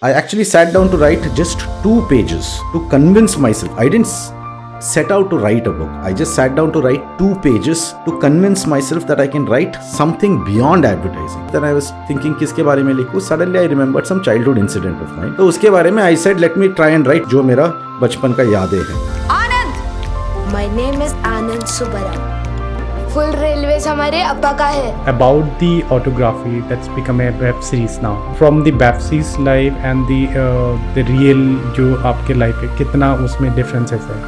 I actually sat down to write just 2 pages to convince myself. I didn't set out to write a book. I just sat down to write 2 pages to convince myself that I can write something beyond advertising. Then I was thinking किसके बारे में लिखूं. Suddenly I remembered some childhood incident of mine. तो उसके बारे में I said let me try and write जो मेरा बचपन का यादें हैं. Anand! My name is Anand Subaram. Full Railways हमारे अब्बा का है. About the autography that's become a web series now. From the web series life and the real जो आपके life है कितना उसमें differences है?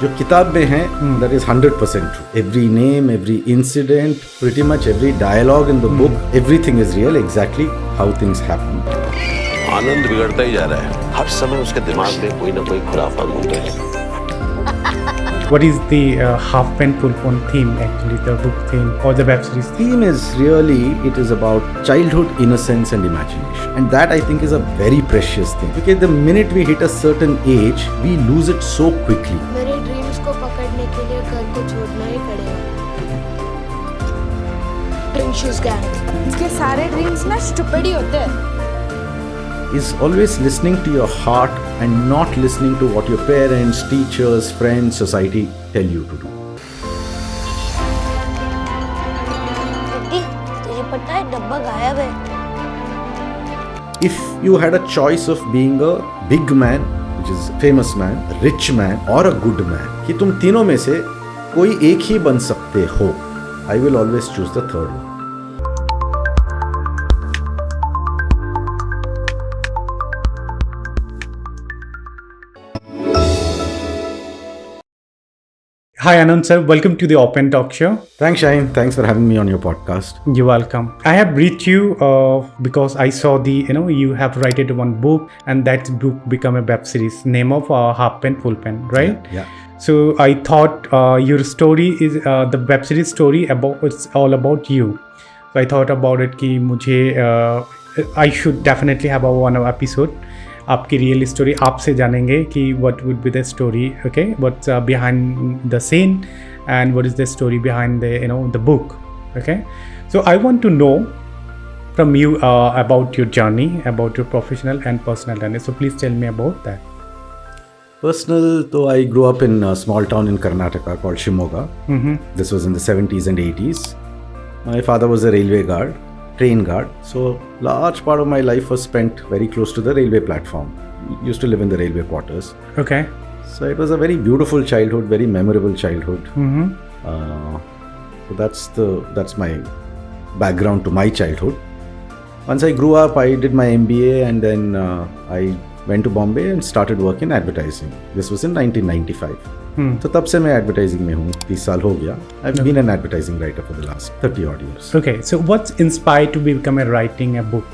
जो किताब में है that is 100% true. Every name, every incident, pretty much every dialogue in the book, everything is real, exactly how things happen. आनंद बिगड़ता ही जा रहा है. हर समय उसके दिमाग में कोई ना कोई खुराफात घूमता है. What is the half pen full pen theme actually, the book theme or the web series theme? Theme is really, it is about childhood innocence and imagination. And that I think is a very precious thing. Because the minute we hit a certain age, we lose it so quickly. मेरे dreams को पकड़ने के लिए घर को छोड़ना ही पड़ेगा. Princess gang. इसके सारे ड्रीम्स ना स्टूपिड ही होते हैं. Is always listening to your heart and not listening to what your parents, teachers, friends, society tell you to do. तुझे पता है डब्बा गायब है. If you had a choice of being a big man, which is a famous man, a rich man or a good man, कि तुम तीनों में से कोई एक ही बन सकते हो, I will always choose the third one. Hi Anand sir, welcome to the Open Talk Show. Thanks Shaheen, thanks for having me on your podcast. You're welcome. I have reached you because I saw you have written one book and that book become a web series. Name of Half Pen Full Pen, right? Yeah. So I thought your story is the web series story it's all about you. So I thought about it कि मुझे I should definitely have a one episode. आपकी real story आपसे जानेंगे कि what would be the story, okay, what's behind the scene and what is the story behind the book, okay. So I want to know from you about your journey, about your professional and personal journey. So please tell me about that. Personal, though I grew up in a small town in Karnataka called Shimoga. This was in the 70s and 80s. My father was a railway guard. Train guard, so large part of my life was spent very close to the railway platform. Used to live in the railway quarters. Okay. So it was a very beautiful childhood, very memorable childhood. So that's my background to my childhood. Once I grew up, I did my MBA and then I went to Bombay and started work in advertising. This was in 1995. तो तब से मैं advertising में हूँ. 30 साल हो गया. I've been an advertising writer for the last 30 odd years. Okay, so what's inspired to become writing a book?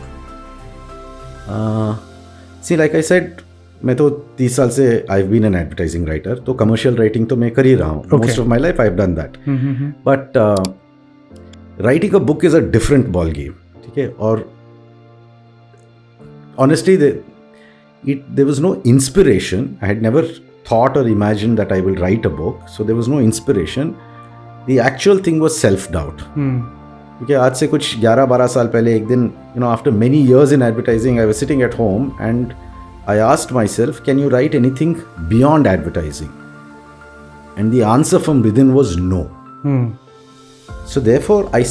See, like I said, मैं तो 30 साल से I've been an advertising writer. तो commercial writing तो मैं कर ही रहा हूँ. Most of my life I've done that. But writing a book is a different ball game. ठीक है. और honestly, there was no inspiration. I had never thought or imagined that I will write a book, so there was no inspiration. The actual thing was self-doubt. क्योंकि आज से कुछ 11-12 साल पहले एक दिन, after many years in advertising, I was sitting at home and I asked myself, can you write anything beyond advertising? And the answer from within was no. So therefore, I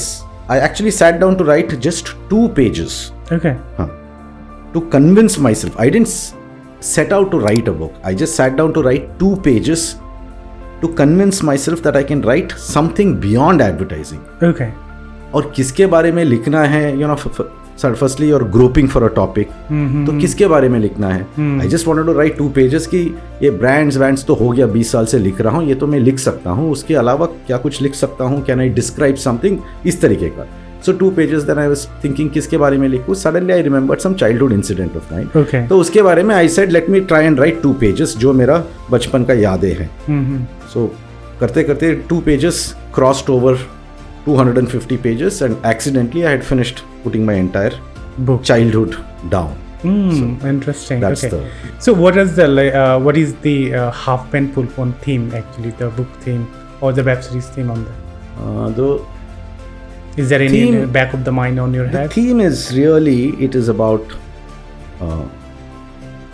actually sat down to write just 2 pages. Okay. To convince myself. I didn't set out to write a book. I just sat down to write 2 pages to convince myself that I can write something beyond advertising. Okay. और किसके बारे में लिखना है, firstly you're groping for a topic. तो किसके बारे में लिखना है? I just wanted to write 2 pages कि ये brands तो हो गया 20 साल से लिख रहा हूँ, ये तो मैं लिख सकता हूँ, उसके अलावा क्या कुछ लिख सकता हूँ, can I describe something, इस तरीके का. So 2 pages, then I was thinking किसके बारे में लिखूं. Suddenly I remembered some childhood incident of mine. Okay. तो उसके बारे में I said let me try and write 2 pages जो मेरा बचपन का यादें हैं. So करते करते 2 pages crossed over 250 pages and accidentally I had finished putting my entire book childhood down. So interesting. That's okay. So what is the Half Pen Full Pen theme actually, the book theme or the web series theme on that? Is there any Theme- in the back of the mind on your The head? theme is really, it is about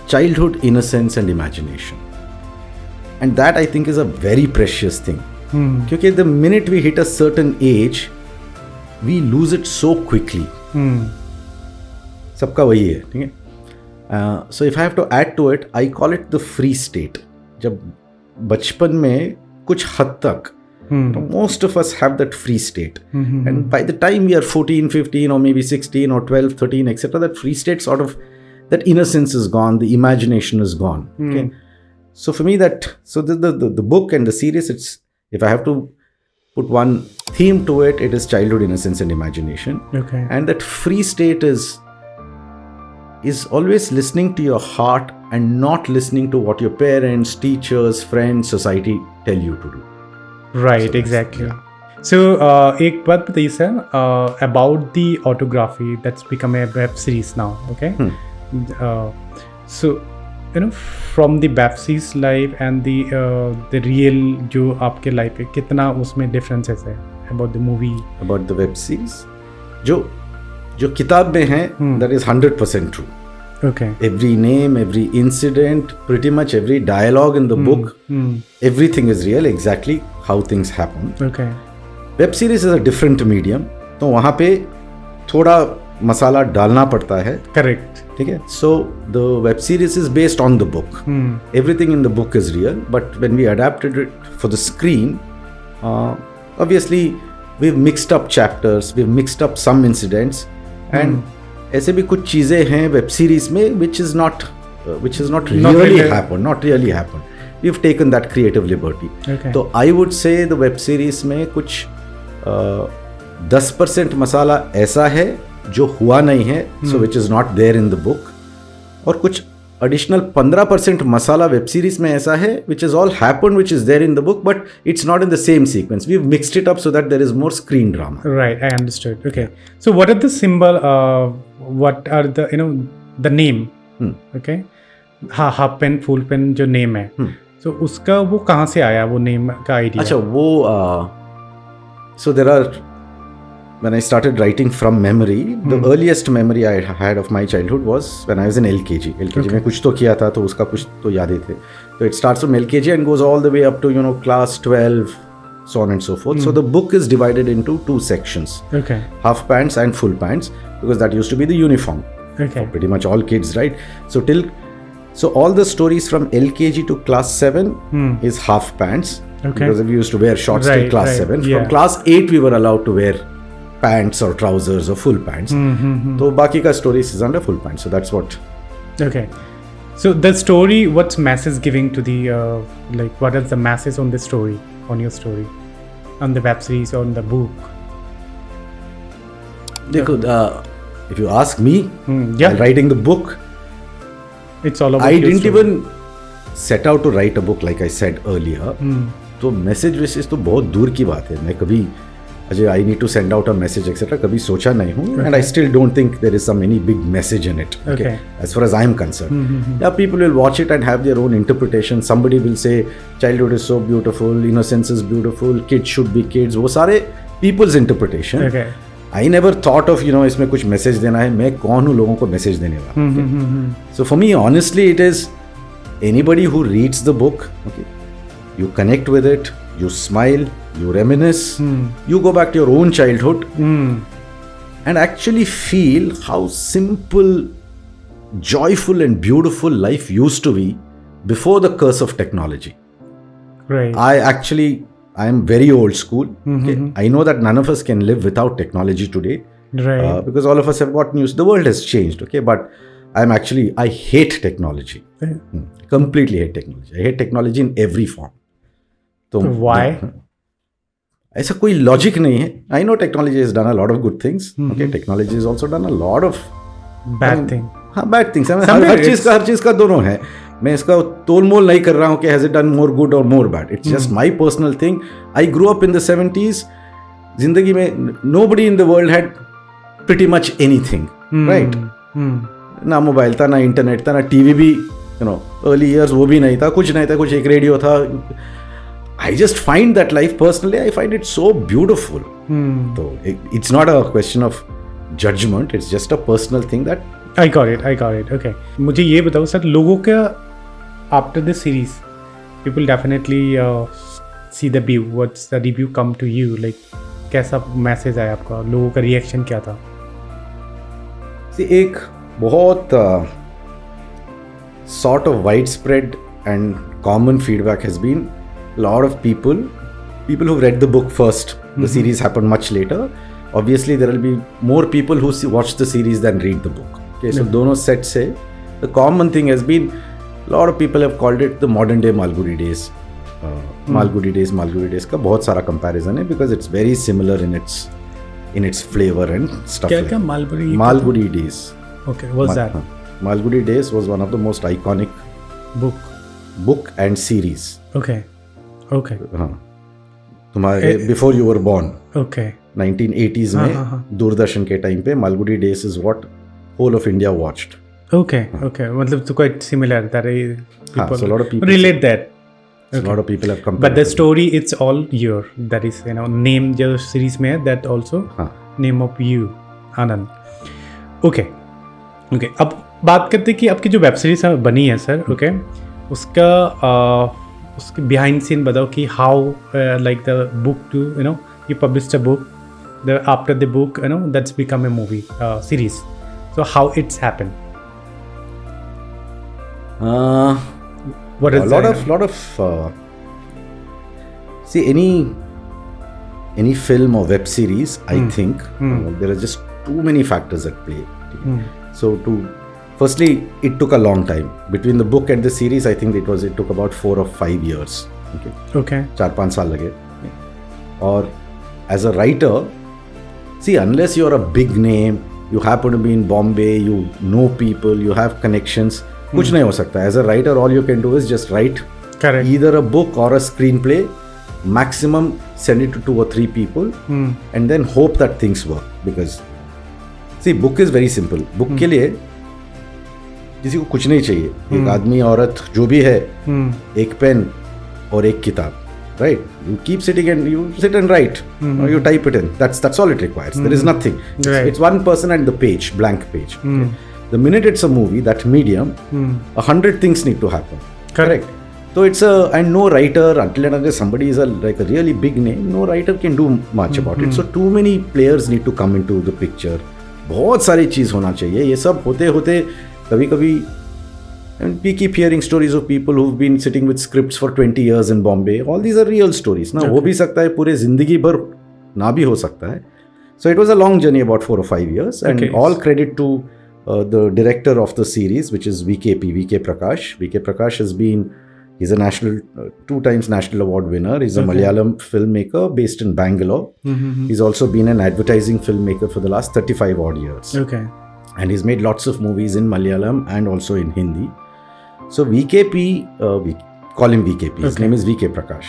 childhood innocence and imagination. And that I think is a very precious thing. Because the minute we hit a certain age, we lose it so quickly. सबका वही है, ठीक है. So if I have to add to it, I call it the free state. जब बचपन में कुछ हद तक, most of us have that free state. And by the time we are 14, 15 or maybe 16 or 12, 13, etc., that free state sort of, that innocence is gone, the imagination is gone. Okay. So for me the book and the series, it's, if I have to put one theme to it, it is childhood innocence and imagination. Okay. And that free state is always listening to your heart and not listening to what your parents, teachers, friends, society tell you to do. Right, So exactly. yeah. So एक बात बताइए sir, about the autography that's become a web series now, okay? So you know, from the web series life and the real जो आपके life है, कितना उसमें differences है about the movie? About the web series, जो किताब में है, that is 100% true. Okay. Every name, every incident, pretty much every dialogue in the book, everything is real, exactly how things happen. Okay. Web series is a different medium, तो वहाँ पे थोड़ा मसाला डालना पड़ता है. Correct. ठीक है. So the web series is based on the book. Everything in the book is real, but when we adapted it for the screen, obviously we've mixed up chapters, we've mixed up some incidents, and ऐसे भी कुछ चीजें हैं web series में which is not really happened. We've taken that creative liberty. Okay. तो I would say the web series में कुछ 10% मसाला ऐसा है जो हुआ नहीं है, so which is not there in the book, और कुछ additional 15% मसाला वेब सीरीज में ऐसा है which is all happened, which is there in the book, but it's not in the same sequence. We've mixed it up so that there is more screen drama. Right, I understood. Okay. So what are the symbol, what are the, you know, the name? Okay. हाँ, half pen, full pen जो name है. So उसका वो कहाँ से आया, वो name का idea? अच्छा, वो so there are, when I started writing from memory, the earliest memory I had of my childhood was when I was in LKG. LKG में कुछ तो किया था, तो उसका कुछ तो यादें थे. So it starts from LKG and goes all the way up to, you know, class 12, so on and so forth. So the book is divided into two sections. Okay. Half pants and full pants, because that used to be the uniform. Okay. Pretty much all kids, right? So all the stories from LKG to class 7 is half pants. Okay. Because we used to wear shorts till class 7. Yeah. From class 8 we were allowed to wear pants or trousers or full pants. So baki ka stories is under full pants. So that's what. Okay. So the story, what's message giving to the like, what is the message on the story, on your story, on the web series, on the book? Dekho, if you ask me, yeah, while writing the book, it's all about I your didn't story. even set out to write a book like I said earlier. तो message वैसेज तो बहुत दूर की बात है. मैं कभी Ajay I need to send out a message etcetera कभी सोचा नहीं हूँ, and I still don't think there is some any big message in it. Okay. As far as I am concerned, yeah, people will watch it and have their own interpretation. Somebody will say childhood is so beautiful, innocence is beautiful, kids should be kids. वो सारे people's interpretation. Okay. I never thought of, you know, इसमें कुछ message देना है. मैं कौन हूँ लोगों को मैसेज देने वाला. So for me, honestly, it is anybody who reads the book, okay, you connect with it, you smile, you reminisce, you go back to your own childhood and actually feel how simple, joyful and beautiful life used to be before the curse of technology. Right. I am very old school. Okay? I know that none of us can live without technology today. Right. Because all of us have got news. The world has changed, okay? But I hate technology. Completely hate technology. I hate technology in every form. So why? ऐसा कोई logic नहीं है. I know technology has done a lot of good things. Okay, technology has also done a lot of Bad thing. हाँ, bad things. Somewhere हर चीज का दोनों है. मैं इसका तोल मोल नहीं कर रहा हूँ कि has it done more good or more bad. It's just my personal thing. I grew up in the 70s. जिंदगी में nobody in the world had pretty much anything, right? ना मोबाइल था, ना इंटरनेट था, ना टीवी भी, you know, early years वो भी नहीं था, कुछ नहीं था, कुछ एक रेडियो था. I just find that life personally, I find it so beautiful. So it's not a question of judgment, it's just a personal thing that I got it. Okay. मुझे ये बताओ सर, लोगों का after the series, people definitely see the view. What's the review come to you? Like कैसा message आया आपका? लोगों का रिएक्शन क्या था? See, एक बहुत sort of widespread and common feedback has been a lot of people who've read the book first. The series happened much later. Obviously, there will be more people who watch the series than read the book. Okay, so दोनों set से the common thing has been a lot of people have called it the modern day Malgudi days. Malgudi days का बहुत सारा comparison है because it's very similar in its flavor and stuff. क्या Malgudi days. Okay, what's that? Malgudi days was one of the most iconic book and series. Okay. हाँ, तुम्हारे before you were born. Okay. 1980s में दूरदर्शन के time पे Malgudi days is what whole of India watched. Okay. मतलब तो quite similar that people so a lot of people relate that. So a lot of people have compared. But the story, it's all your. That is, name जो series में है, that also name of you, Anand. Okay. अब बात करते हैं कि आपकी जो वेब सीरीज बनी है सर, okay, उसके behind scene बताओ कि how like the book to you published a book, after the book that's become a movie series. So how it's happened? What is a lot of see any film or web series, I think there are just too many factors at play. So firstly, it took a long time between the book and the series. I think it took about 4 or 5 years. Okay. 4-5 साल लगे. और as a writer, see, unless you're a big name, you happen to be in Bombay, you know people, you have connections, कुछ नहीं हो सकता. As a writer, all you can do is just write either a book or a screenplay, maximum send it to 2 or 3 people, and then hope that things work. Because see, book is very simple. Book के लिए किसी को कुछ नहीं चाहिए. एक आदमी औरत जो भी है, एक पेन और एक किताब. Right? You keep sitting and you sit and write, or you type it in. That's all it requires. There is nothing. It's one person and the page, blank page. Okay? The minute it's a movie, that medium, 100 things need to happen. Correct. So and no writer, until and unless somebody is like a really big name, no writer can do much about it. So too many players need to come into the picture. बहुत सारी चीज़ होना चाहिए. ये सब होते कभी and we keep hearing stories of people who've been sitting with scripts for 20 years in Bombay. All these are real stories. ना हो भी सकता है, पूरे जिंदगी भर ना भी हो सकता है. So it was a long journey, about 4 or 5 years, and all credit to the director of the series, which is VK Prakash. VK Prakash he's a 2 times national award winner. He's a Malayalam filmmaker based in Bangalore. He's also been an advertising filmmaker for the last 35 odd years. Okay. And he's made lots of movies in Malayalam and also in Hindi. So VKP, we call him VKP. His name is VK Prakash.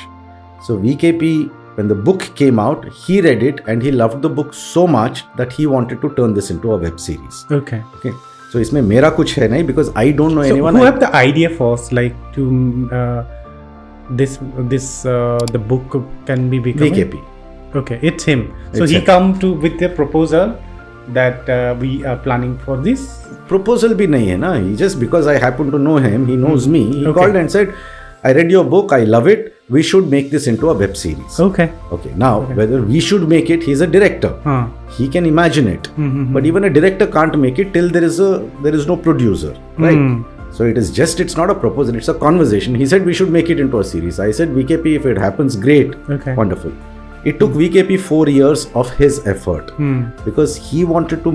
So VKP, when the book came out, he read it and he loved the book so much that he wanted to turn this into a web series. Okay. So इसमें मेरा कुछ है नहीं, because I don't know anyone. So who have the idea first, like to the book can be becoming? VKP. Okay, it's him. So he come with a proposal that we are planning for this. Proposal भी नहीं है ना. He just, because I happen to know him, he knows me. He called and said, I read your book, I love it. We should make this into a web series. Okay. Now, whether we should make it, he's a director. He can imagine it. But even a director can't make it till there is no producer, right? So it's not a proposal, it's a conversation. He said we should make it into a series. I said, VKP, if it happens, great, wonderful. It took VKP 4 years of his effort because he wanted to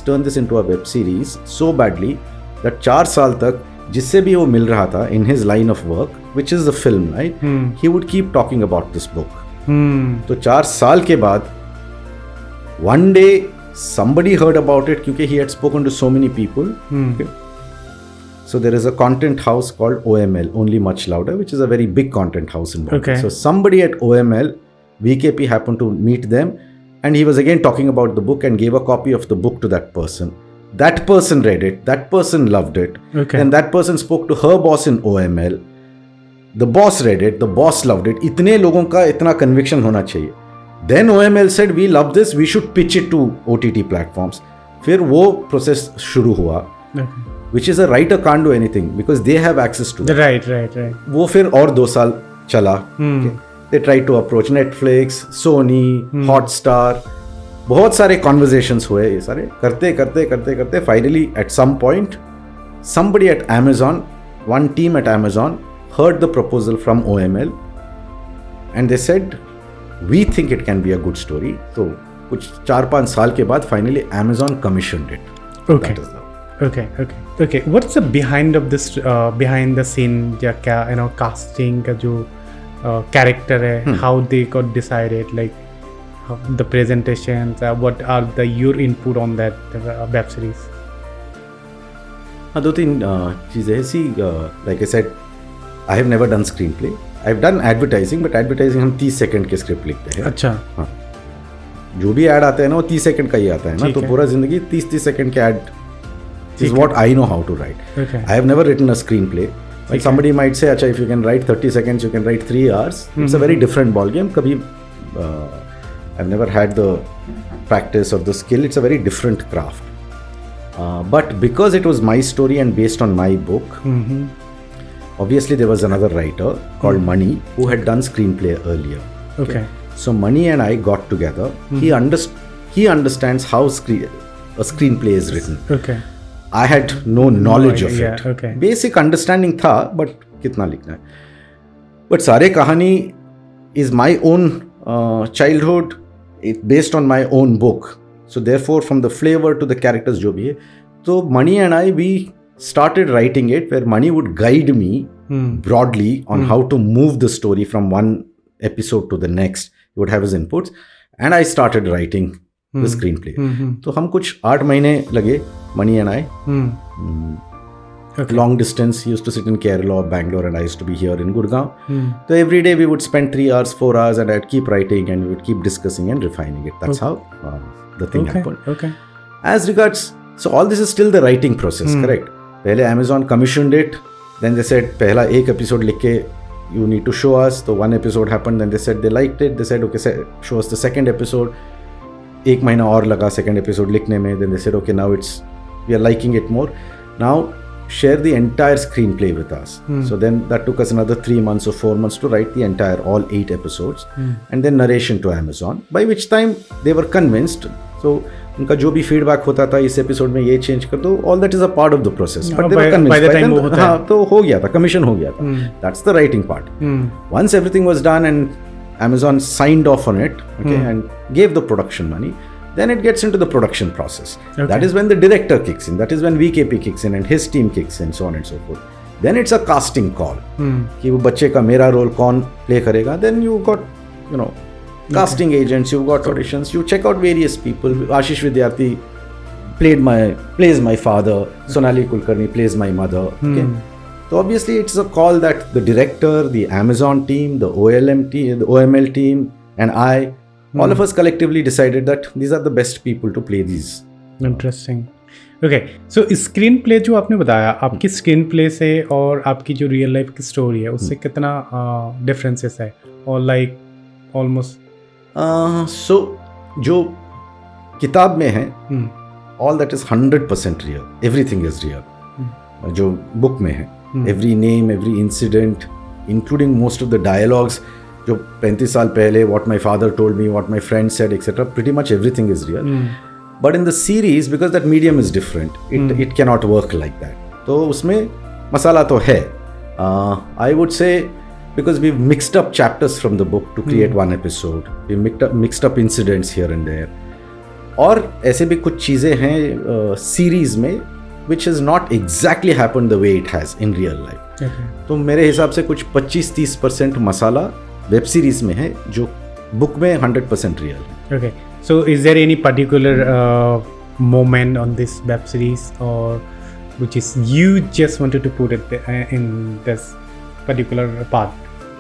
turn this into a web series so badly that 4 साल तक जिससे भी वो मिल रहा था in his line of work, which is the film, right? He would keep talking about this book. तो 4 साल के बाद one day somebody heard about it because he had spoken to so many people. Okay? So there is a content house called OML, Only Much Louder, which is a very big content house in Bombay. So somebody at OML, VKP, happened to meet them, and he was again talking about the book and gave a copy of the book to that person. That person read it, that person loved it, and that person spoke to her boss in OML. the boss read it, the boss loved it, इतने लोगों का इतना conviction होना चाहिए. Then OML said we love this, we should pitch it to OTT platforms. फिर वो process शुरू हुआ, which is a writer can't do anything because they have access to it. Right. वो फिर और 2 साल चला. They tried to approach Netflix, Sony, Hotstar. बहुत सारे conversations हुए, ये सारे करते finally at some point somebody at Amazon, one team at Amazon heard the proposal from OML and they said we think it can be a good story. So कुछ 4-5 साल के बाद finally Amazon commissioned it. Okay. Okay. What's the behind of this behind the scene या क्या casting का जो character है, how they got decided, like how the presentations, what are your input on that web series? हाँ 2-3 चीज़ें. See, like I said, I have never done screenplay. I've done advertising, but advertising हम 30 second के script लिखते हैं. अच्छा. हाँ, जो भी ऐड आता है ना वो 30 सेकंड का ही आता है ना, तो पूरा जिंदगी 30 सेकंड के add is what I know how to write. Okay. I have never written a screenplay. Like somebody might say, "Acha, if you can write 30 seconds, you can write 3 hours." It's a very different ball game. कभी I've never had the practice or the skill. It's a very different craft. But because it was my story and based on my book, obviously there was another writer called Mani who had done screenplay earlier. Okay. So Mani and I got together. He understands how a screenplay is written. Okay. I had no knowledge of it. Okay. Basic understanding था, but कितना लिखना है. But सारे कहानी is my own childhood, based on my own book. So therefore, from the flavor to the characters जो भी है, तो Mani and I, we started writing it where Mani would guide me broadly on how to move the story from one episode to the next. He would have his inputs, and I started writing the screenplay. तो हम कुछ 8 महीने लगे, Mani and I. Okay. Long distance. He used to sit in Kerala or Bangalore, and I used to be here in Gurgaon. So every day we would spend 3 hours, 4 hours, and I'd keep writing, and we would keep discussing and refining it. That's how the thing happened. Okay. As regards, so all this is still the writing process, correct? पहले Amazon commissioned it, then they said पहला एक episode लिख के you need to show us. So one episode happened, then they said they liked it. They said okay, show us the second episode. 1 महीना और लगा second episode लिखने में. Then they said okay, now we are liking it more. Now share the entire screenplay with us. So then that took us another 3 months or 4 months to write the entire all 8 episodes and then narration to Amazon, by which time they were convinced. So उनका जो भी feedback होता था, इस episode में ये change कर दो, all that is a part of the process. But they were convinced. By the time वो होता है. हाँ, तो हो गया था, commission हो गया था. That's the writing part. Once everything was done and Amazon signed off on it, okay, and gave the production money, then it gets into the production process. Okay. That is when the director kicks in. That is when VKP kicks in and his team kicks in, so on and so forth. Then it's a casting call. कि वो बच्चे का मेरा role कौन play करेगा. Then you got, casting agents, you got auditions, you check out various people. Ashish Vidyarthi plays my father. Sonali Kulkarni plays my mother. Okay. So obviously it's a call that the director, the Amazon team, the OLM team, the OML team, and I, all of us collectively decided that these are the best people to play these. Interesting. Okay, so screen play जो आपने बताया, आपकी screen play से और आपकी जो real life की story है उससे कितना डिफरेंसेस है, और लाइक ऑलमोस्ट सो जो किताब में है all that is 100% real, everything is real. जो बुक में है, every name, every incident, including most of the dialogues जो 35 साल पहले, what my father told me, what my friend said, etc. Pretty much everything is real. But in the series, because that medium is different, it cannot work like that. तो उसमें मसाला तो है. I would say because we've mixed up chapters from the book to create one episode. We mixed up incidents here and there. और ऐसे भी कुछ चीज़ें हैं सीरीज में which has not exactly happened the way it has in real life. Okay. तो मेरे हिसाब से कुछ 25-30% मसाला वेब सीरीज में है जो बुक में 100% रियल है. Okay, so is there any particular moment on this web series or which is you just wanted to put it in this particular part?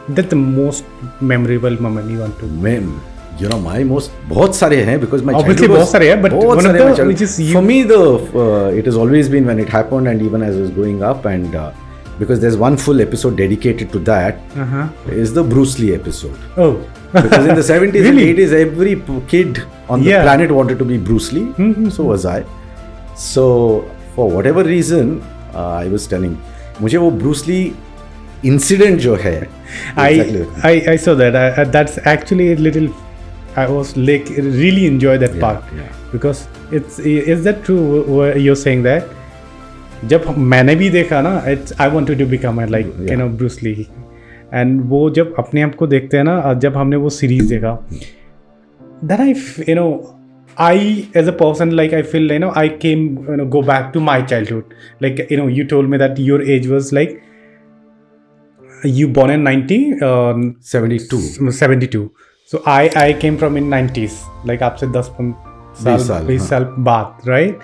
That's the most memorable moment you want to. My most बहुत सारे हैं because my obviously बहुत सारे हैं, but one of the which is you. For me it has always been when it happened and even as I was growing up, and because there's one full episode dedicated to that. Is the Bruce Lee episode. Oh. Because in the 70s Really? and 80s, every kid on the planet wanted to be Bruce Lee. So was I. So for whatever reason, I was telling, मुझे वो Bruce Lee incident जो है, I saw that. That's actually a little. I was like really enjoy that part because is that true? What you're saying that? जब मैंने भी देखा ना, I wanted to become like you know Bruce Lee, and वो जब अपने आप को देखते हैं ना, जब हमने वो सीरीज देखा, then I as a person like I feel I came go back to my childhood. Like you told me that your age was like you born in 72. So I came from in 90s, like आपसे 10-20 साल बाद, right?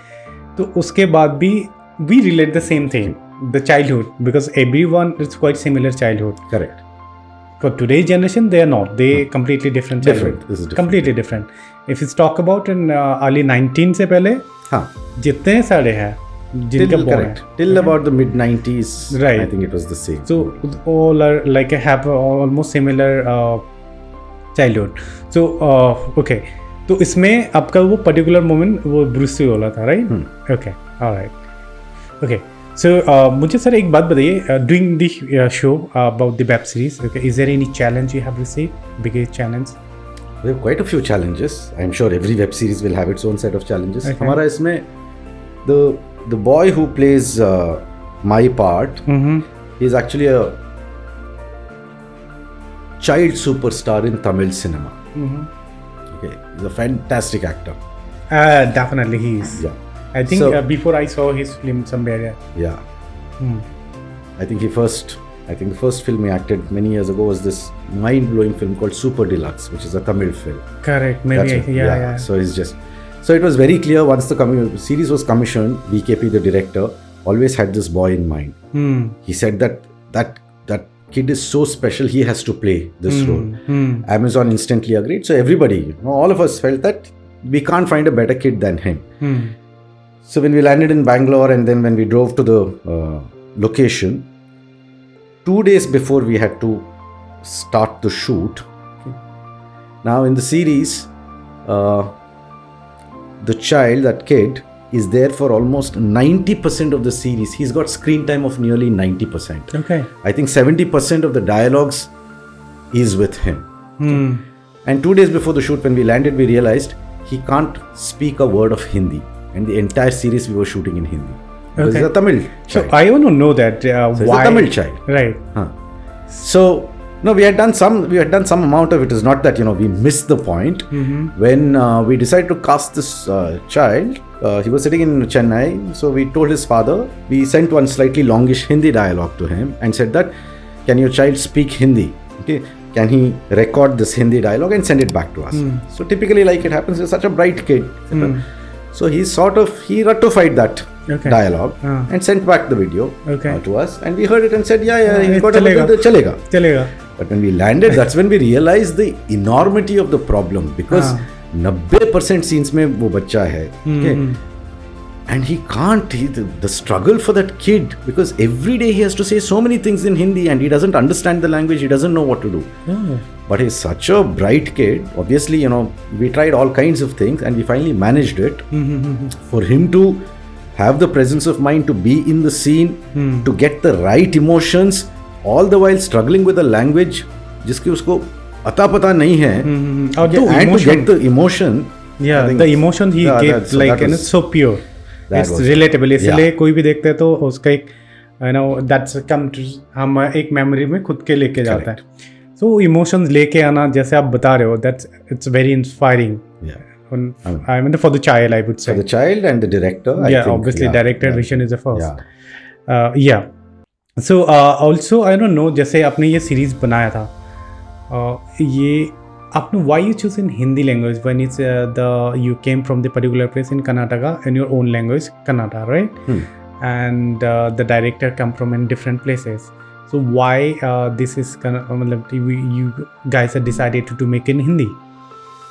तो उसके बाद भी we relate the same thing, the childhood, because everyone is quite similar childhood. Correct. For today's generation, they are not. They completely different childhood. This is different. Completely different. If you talk about in early 19 से पहले, जितने सारे हैं जिनका born है, till about the mid 90s, right? I think it was the same. So all are like have almost similar childhood. So okay. तो इसमें आपका वो particular moment वो ब्रूस ली वाला था, right? Okay. All right. Okay. So मुझे sir एक बात बताइए, doing the show about the web series, okay, is there any challenge you have received? Biggest challenge? We have quite a few challenges. I'm sure every web series will have its own set of challenges. Okay. हमारा इसमें the boy who plays my part is actually a child superstar in Tamil cinema. Okay, he's a fantastic actor. Definitely he is. Yeah. I think before I saw his film somewhere. Yeah. I think the first film he acted many years ago was this mind-blowing film called Super Deluxe, which is a Tamil film. Correct. Maybe. Yeah. So it was very clear once the series was commissioned, BKP, the director, always had this boy in mind. He said that kid is so special, he has to play this role. Amazon instantly agreed. So everybody, all of us felt that we can't find a better kid than him. So when we landed in Bangalore and then when we drove to the location, 2 days before we had to start the shoot. Now in the series, the child, that kid, is there for almost 90% of the series. He's got screen time of nearly 90%. Okay. I think 70% of the dialogues is with him. And 2 days before the shoot, when we landed, we realized he can't speak a word of Hindi. And the entire series we were shooting in Hindi. Because he's a Tamil child. So I want to know that So why. he's a Tamil child. Right. So no, we had done some amount of it. Is not that we missed the point. When we decided to cast this child, he was sitting in Chennai. So we told his father, we sent one slightly longish Hindi dialogue to him and said that, can your child speak Hindi? Okay, can he record this Hindi dialogue and send it back to us? So typically, like it happens, he's such a bright kid. So he ratified that dialogue and sent back the video to us, and we heard it and said, yeah, he's got chalega. But when we landed, that's when we realized the enormity of the problem, because 90% scenes mein wo bachcha hai, okay? And he can't, the struggle for that kid, because every day he has to say so many things in Hindi and he doesn't understand the language, he doesn't know what to do. But he's such a bright kid. Obviously, we tried all kinds of things and we finally managed it. For him to have the presence of mind to be in the scene, to get the right emotions, all the while struggling with a language जिसकी उसको पता नहीं है, and to get the emotion. Yeah, the emotion he gave, and it's so pure. It's relatable. इसलिए कोई भी देखते हैं तो उसका एक that's come to हम एक मेमोरी में खुद के लेके जाता है. So emotions लेके आना, जैसे आप बता रहे हो, it's very inspiring. I mean for the child, I would say. For the child and the director. I think, obviously director vision is the first. So also I don't know, जैसे आपने ये सीरीज बनाया था, ये आपने why you choose in Hindi language when it's you came from the particular place in Karnataka in your own language, Kannada, right? And the director come from in different places. So why this is you guys have decided to make in Hindi?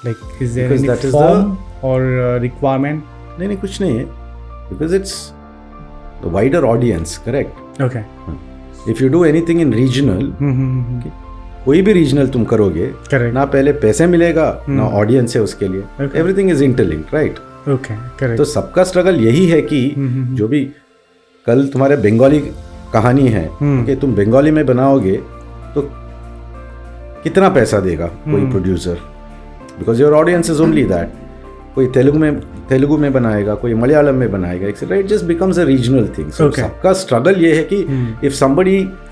Like, is there any form or requirement? नहीं कुछ नहीं है, because it's the wider audience, correct? Okay. If you do anything in regional, कोई भी regional तुम करोगे, Correct. ना पहले पैसे मिलेगा ना ऑडियंस है उसके लिए, everything is interlinked, right? Okay, correct. तो सबका स्ट्रगल यही है कि जो भी कल तुम्हारे बंगाली कहानी है कि तुम बंगाली में बनाओगे तो कितना पैसा देगा कोई producer, because your audience is only that. कोई तेलुगु में बनाएगा, कोई मलयालम में बनाएगा, etcetera. It just becomes a regional thing. So सबका स्ट्रगल ये है कि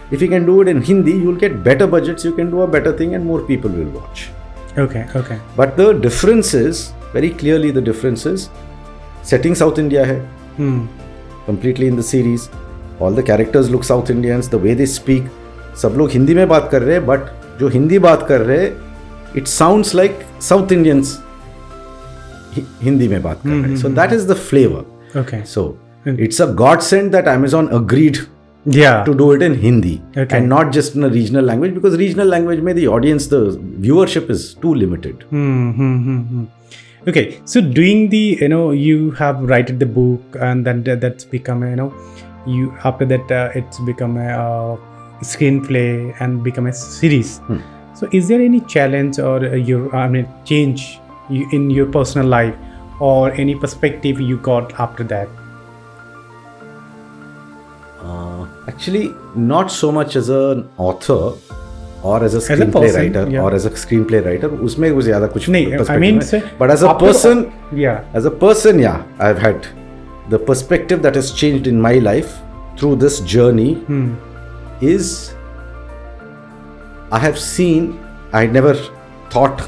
if you can do it in Hindi, you'll get better budgets, you can do a better thing and more people will watch. Okay. But the difference is, very clearly the difference is, setting South India hai, completely in the series. All the characters look South Indians, the way they speak. सब लोग हिंदी में बात कर रहे हैं, but जो हिंदी बात कर रहे हैं, it sounds like South Indians Hindi में बात कर रहे हैं. So that is the flavor. Okay. So it's a godsend that Amazon agreed to do it in Hindi and not just in a regional language, because regional language में the audience, the viewership is too limited. Okay, so doing the, you have written the book and then that's become, you after that it's become a screenplay and become a series. So is there any challenge or change in your personal life or any perspective you got after that? Actually, not so much as an author or as a screenplay writer or as a screenplay writer. उसमें कुछ ज़्यादा कुछ perspective but as a person, I've had the perspective that has changed in my life through this journey is I have seen, I had never thought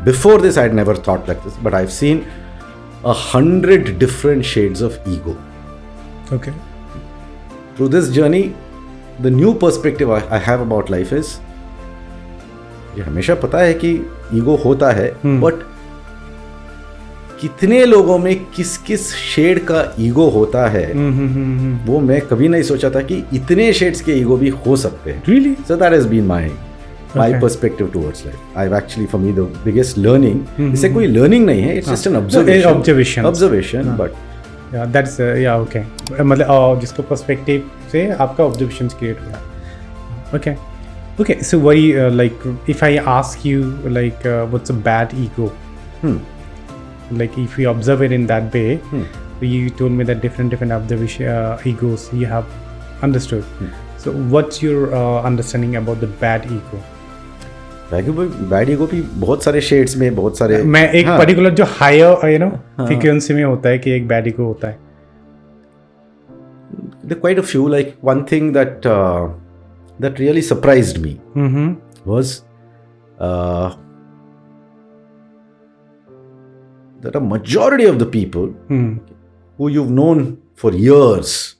before this, I had never thought like this, but I've seen 100 different shades of ego. Okay. Through this journey, the new perspective I have about life is, ये हमेशा पता है कि ego होता है, but कितने लोगों में किस किस शेड का ईगो होता है, वो मैं कभी नहीं सोचा था कि इतने शेड्स के ईगो भी हो सकते हैं. Really? So that has been my perspective towards life. I've actually, for me, the biggest learning, इससे कोई learning नहीं है, it's just an observation, but that's okay. मतलब जिसको पर्सपेक्टिव से आपका ऑब्जर्वेशंस क्रिएट हुआ. Okay, so why like if I ask you like what's a bad ego, like if we observe it in that way, you told me that different observation egos you have understood. So what's your understanding about the bad ego? Bad ego भी बहुत सारे shades में, बहुत सारे, मैं एक particular जो higher frequency में होता है कि एक बैड ईगो होता है. There are quite a few. Like one thing that really surprised me was that a majority of the people who you've known for years,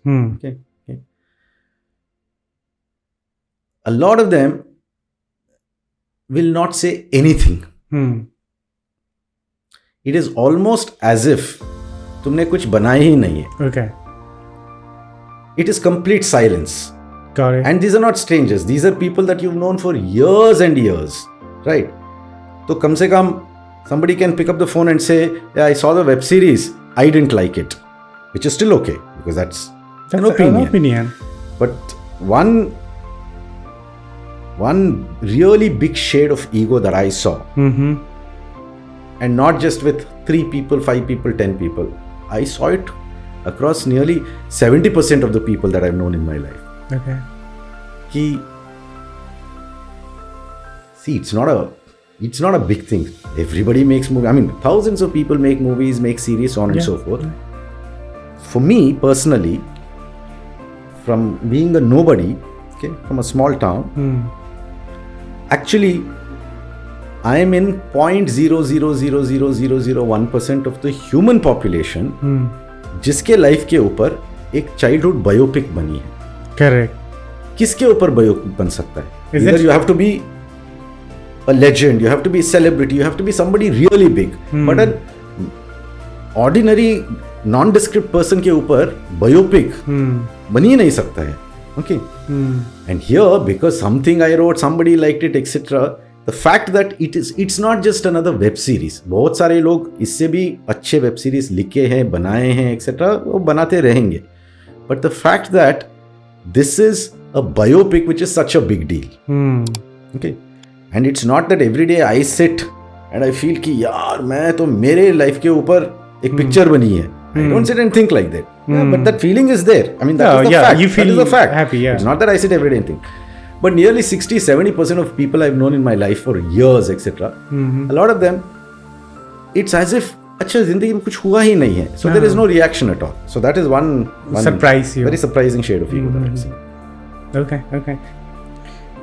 a lot of them will not say anything. It is almost as if तुमने कुछ बनाया ही नहीं है. Okay. It is complete silence. Got it. And these are not strangers. These are people that you've known for years and years, right? तो कम से कम somebody can pick up the phone and say, yeah, I saw the web series, I didn't like it, which is still okay because that's an opinion. But one really big shade of ego that I saw, and not just with 3 people, 5 people, 10 people, I saw it across nearly 70% of the people that I've known in my life. Okay. See, it's not a big thing. Everybody makes movies. I mean, thousands of people make movies, make series, so on and so forth. For me personally, from being a nobody, from a small town, actually, I am in 0.0000001% of the human population जिसके life के ऊपर एक childhood biopic बनी है. Correct. किसके ऊपर biopic बन सकता है? Either you have to be a legend, you have to be a celebrity, you have to be somebody really big. But an ordinary non-descript person के ऊपर बायोपिक बन ही नहीं सकता है. Okay. And here, because something I wrote, somebody liked it, etc. The fact that it's not just another web series. बहुत सारे लोग इससे भी अच्छे वेब सीरीज लिखे हैं, बनाए हैं, etc. वो बनाते रहेंगे. But the fact that this is a biopic which is such a big deal. Okay, and it's not that every day I sit and I feel कि यार मैं तो मेरे life के ऊपर एक picture बनी है. I don't sit and think like that. Yeah, but that feeling is there. I mean, that is the fact. You feel that is the fact. happy. Yeah. It's not that I sit every day and think. But nearly 60-70% of people I've known in my life for years, etc. A lot of them, it's as if अच्छा जिंदगी में कुछ हुआ ही नहीं है. So there is no reaction at all. So that is one surprise you. Very surprising shade of ego that I've seen.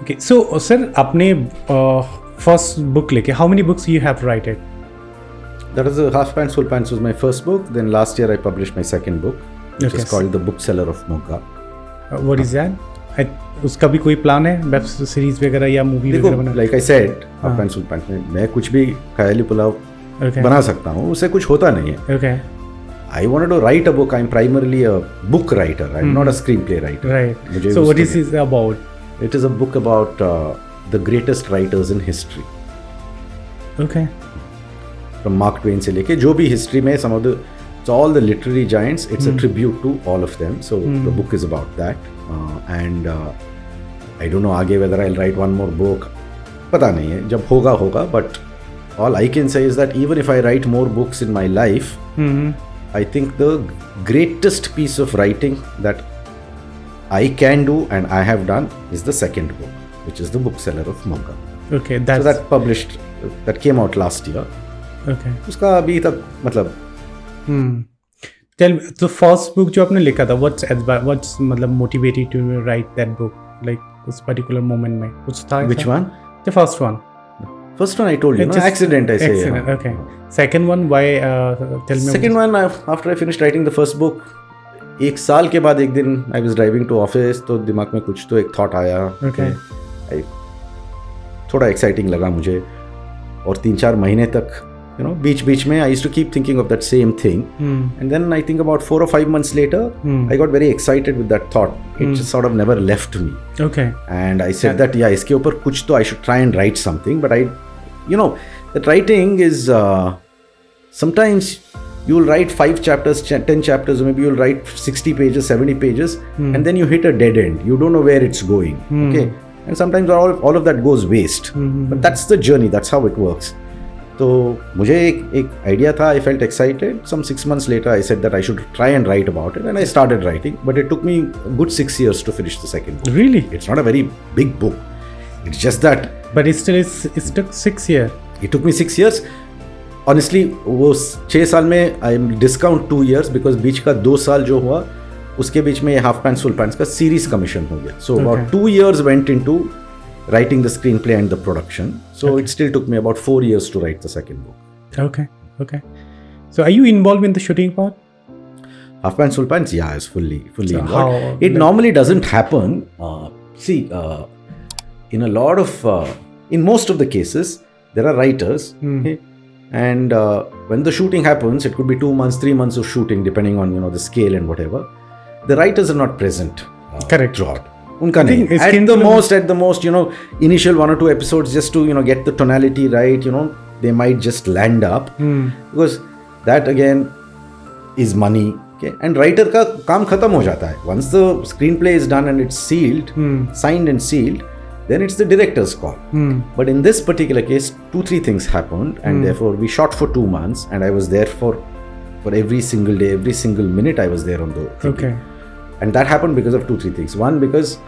Okay. So sir, आपने first book लेके, how many books you have written? That was Half Pants Full Pants was my first book. Then last year I published my second book, which is called The Bookseller of Mocha. What is that? उसका भी कोई plan है web series वगैरह या movie वगैरह बनाने? Like I said, Half Pants Full Pants में मैं कुछ भी ख्याली पुलाव बना सकता हूँ, उससे कुछ होता नहीं है. Okay. I wanted to write a book. I'm primarily a book writer. I'm not a screenplay writer. Right. So what is it about? It is a book about the greatest writers in history. Okay. From Mark Twain से लेके जो भी history में some of the, so all the literary giants, it's a tribute to all of them. So the book is about that. And I don't know आगे whether I'll write one more book. पता नहीं है, जब होगा होगा. But all I can say is that even if I write more books in my life, I think the greatest piece of writing that I can do and I have done is the second book, which is The Bookseller of Mocha. Okay, so that published, that came out last year. Okay. उसका अभी तक मतलब. Tell me, the first book जो आपने लिखा था, what's मतलब motivated to write that book? Like उस particular moment में कुछ था? Which one? The first one. First one I told you, no? Accident I say. Accident, okay. Second one, why? Tell me. Second one, after I finished writing the first book, एक साल के बाद एक दिन I was driving to office, तो दिमाग में कुछ तो एक thought आया. Okay. थोड़ा exciting लगा मुझे, और 3-4 महीने तक, you know, बीच में I used to keep thinking of that same thing. And then I think about 4 or 5 months later, I got very excited with that thought. It just sort of never left me. Okay. And I said that, yeah, इसके ऊपर कुछ तो I should try and write something. But you know, that writing is sometimes you'll write 5 chapters, 10 chapters, or maybe you'll write 60 pages, 70 pages, and then you hit a dead end. You don't know where it's going. Okay, and sometimes all of that goes waste. But that's the journey. That's how it works. तो मुझे एक idea था. I felt excited. Some 6 months later, I said that I should try and write about it, and I started writing. But it took me a good 6 years to finish the second book. Really? It's not a very big book. It's just that. But it took 6 years. It took me 6 years. Honestly, वो 6 साल में I discount 2 years because बीच का 2 साल जो हुआ उसके बीच में ये Half Pants Full Pants का series commission हो गया. So about 2 years went into writing the screenplay and the production. So it still took me about 4 years to write the second book. Okay. So are you involved in the shooting part? Half Pants Full Pants, yeah, is fully So involved. how, It normally doesn't happen. In a lot of, in most of the cases, there are writers. Okay? And when the shooting happens, it could be 2 months, 3 months of shooting, depending on, you know, the scale and whatever. The writers are not present. Correct. Throughout. Unka nahi. At the most, you know, initial 1 or 2 episodes just to, you know, get the tonality right, you know, they might just land up. Because that again is money. Okay? And writer ka kaam khatam ho jata hai. Once the screenplay is done and it's sealed, signed and sealed, then it's the director's call. But in this particular case, 2-3 things happened, and therefore we shot for 2 months, and I was there for every single day, every single minute I was there on the TV. Okay. And that happened because of 2-3 things. One, because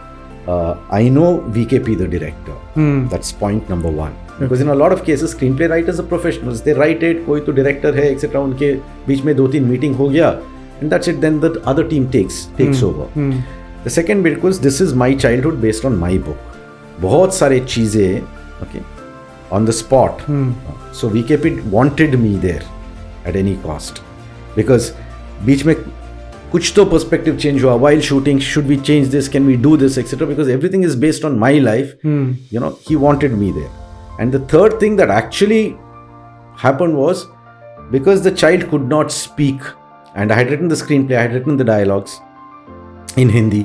I know VKP, the director. That's point number 1. Because in a lot of cases, screenplay writers are professionals. They write it, कोई तो director है, etc. उनके बीच में 2-3 meeting हो गया, and that's it. Then the other team takes over. The second bit, because this is my childhood based on my book. बहुत सारे चीज़ें, okay, on the spot. So VKP wanted me there at any cost, because बीच में कुछ तो perspective change हुआ while shooting. Should we change this? Can we do this, etc. Because everything is based on my life. You know, he wanted me there. And the third thing that actually happened was, because the child could not speak, and I had written the screenplay, I had written the dialogues in Hindi,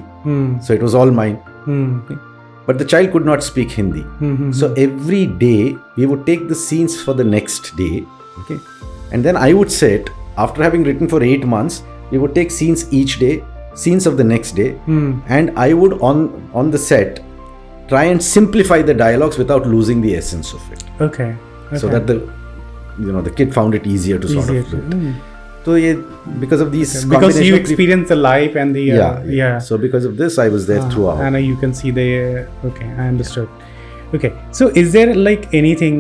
so it was all mine. Okay? But the child could not speak Hindi. So every day we would take the scenes for the next day. Okay, and then I would sit, after having written for 8 months, we would take scenes each day, scenes of the next day, and I would on the set try and simplify the dialogues without losing the essence of it. Okay. So that the kid found it easier to sort of do it. So because of these because you experience the life and the yeah. So because of this, I was there throughout. And you can see the okay, I understood. Okay, so is there like anything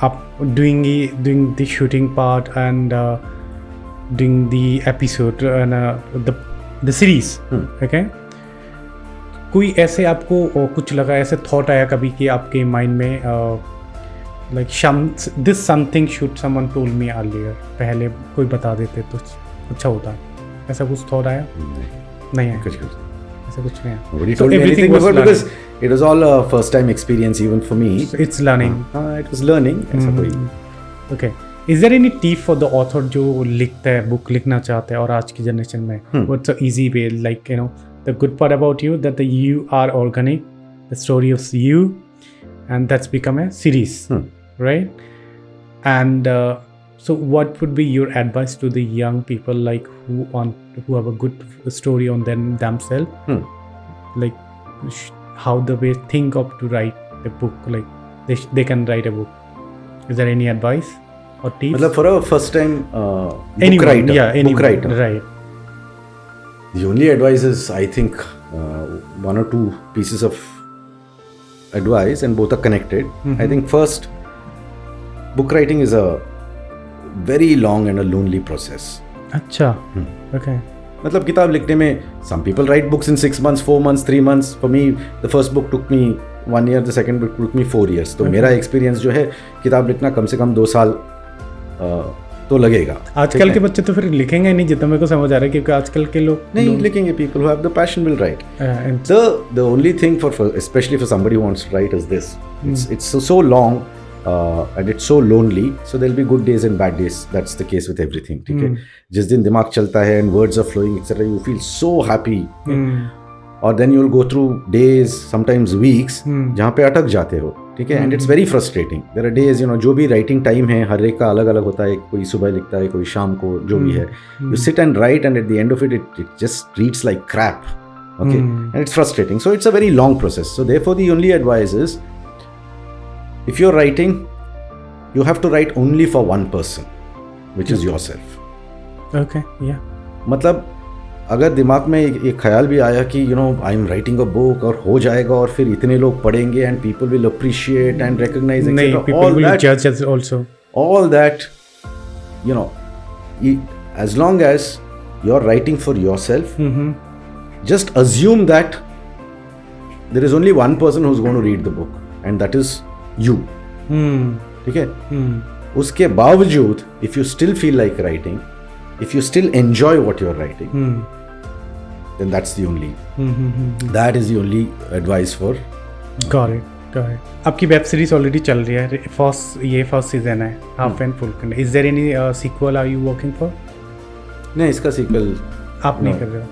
up doing the shooting part and doing the episode and the series? Okay, कोई ऐसे आपको कुछ लगा, ऐसे thought आया कभी कि आपके माइंड में like this something should someone told me earlier, पहले कोई बता देते तो अच्छा होता, ऐसा कुछ थॉट आया? नहीं है, ऐसा कुछ नहीं है. Nobody told me anything before because it was all a first time experience even for me. So it's learning. It was learning. ऐसा कोई. Okay. Is there any tip for the author जो लिखता है, बुक लिखना चाहता है और आज की जनरेशन में? What's an easy way, like the good part about you that you are organic, the story of you, and that's become a series. Right? And so what would be your advice to the young people like who have a good story on themselves? Like how they think of to write a book, like they can write a book. Is there any advice or tips? For a first time book writer, book writer. Right. The only advice is, I think, one or two pieces of advice, and both are connected. I think first, book writing is a very long and a lonely process. अच्छा. Okay. मतलब किताब लिखने में, some people write books in 6 months, 4 months, 3 months. For me, the first book took me 1 year, the second book took me 4 years. तो मेरा experience जो है किताब लिखना कम से कम 2 साल तो लगेगा. आजकल के बच्चे तो फिर लिखेंगे नहीं, जितना मेरे को समझ आ रहा है, क्योंकि आजकल के लोग नहीं लिखेंगे. People who have the passion will write. The only thing for especially for somebody who wants to write is this. It's so long. And it's so lonely, so there'll be good days and bad days. That's the case with everything. ठीक है, जिस दिन दिमाग चलता है and words are flowing etc, you feel so happy. Or then you'll go through days, sometimes weeks, जहाँ पे अटक जाते हो. ठीक है, and it's very frustrating. There are days, जो भी writing time है, हर एक का अलग अलग होता है. कोई सुबह लिखता है, कोई शाम को, जो भी है. You sit and write, and at the end of it just reads like crap. Okay, and it's frustrating. So it's a very long process. So therefore, the only advice is, if you're writing, you have to write only for one person, which is yourself. Okay, yeah. मतलब अगर दिमाग में एक ख्याल भी आया कि I am writing a book और हो जाएगा और फिर इतने लोग पढ़ेंगे and people will appreciate and recognise all that, as long as you're writing for yourself, just assume that there is only one person who's going to read the book, and that is you. ठीक है, उसके बावजूद if you still feel like writing, if you still enjoy what you're writing, then that is the only advice for. Got it. आपकी web series already चल रही है, first season है, half and full. Is there any sequel are you working for? नहीं, इसका sequel आप नहीं कर रहे हो?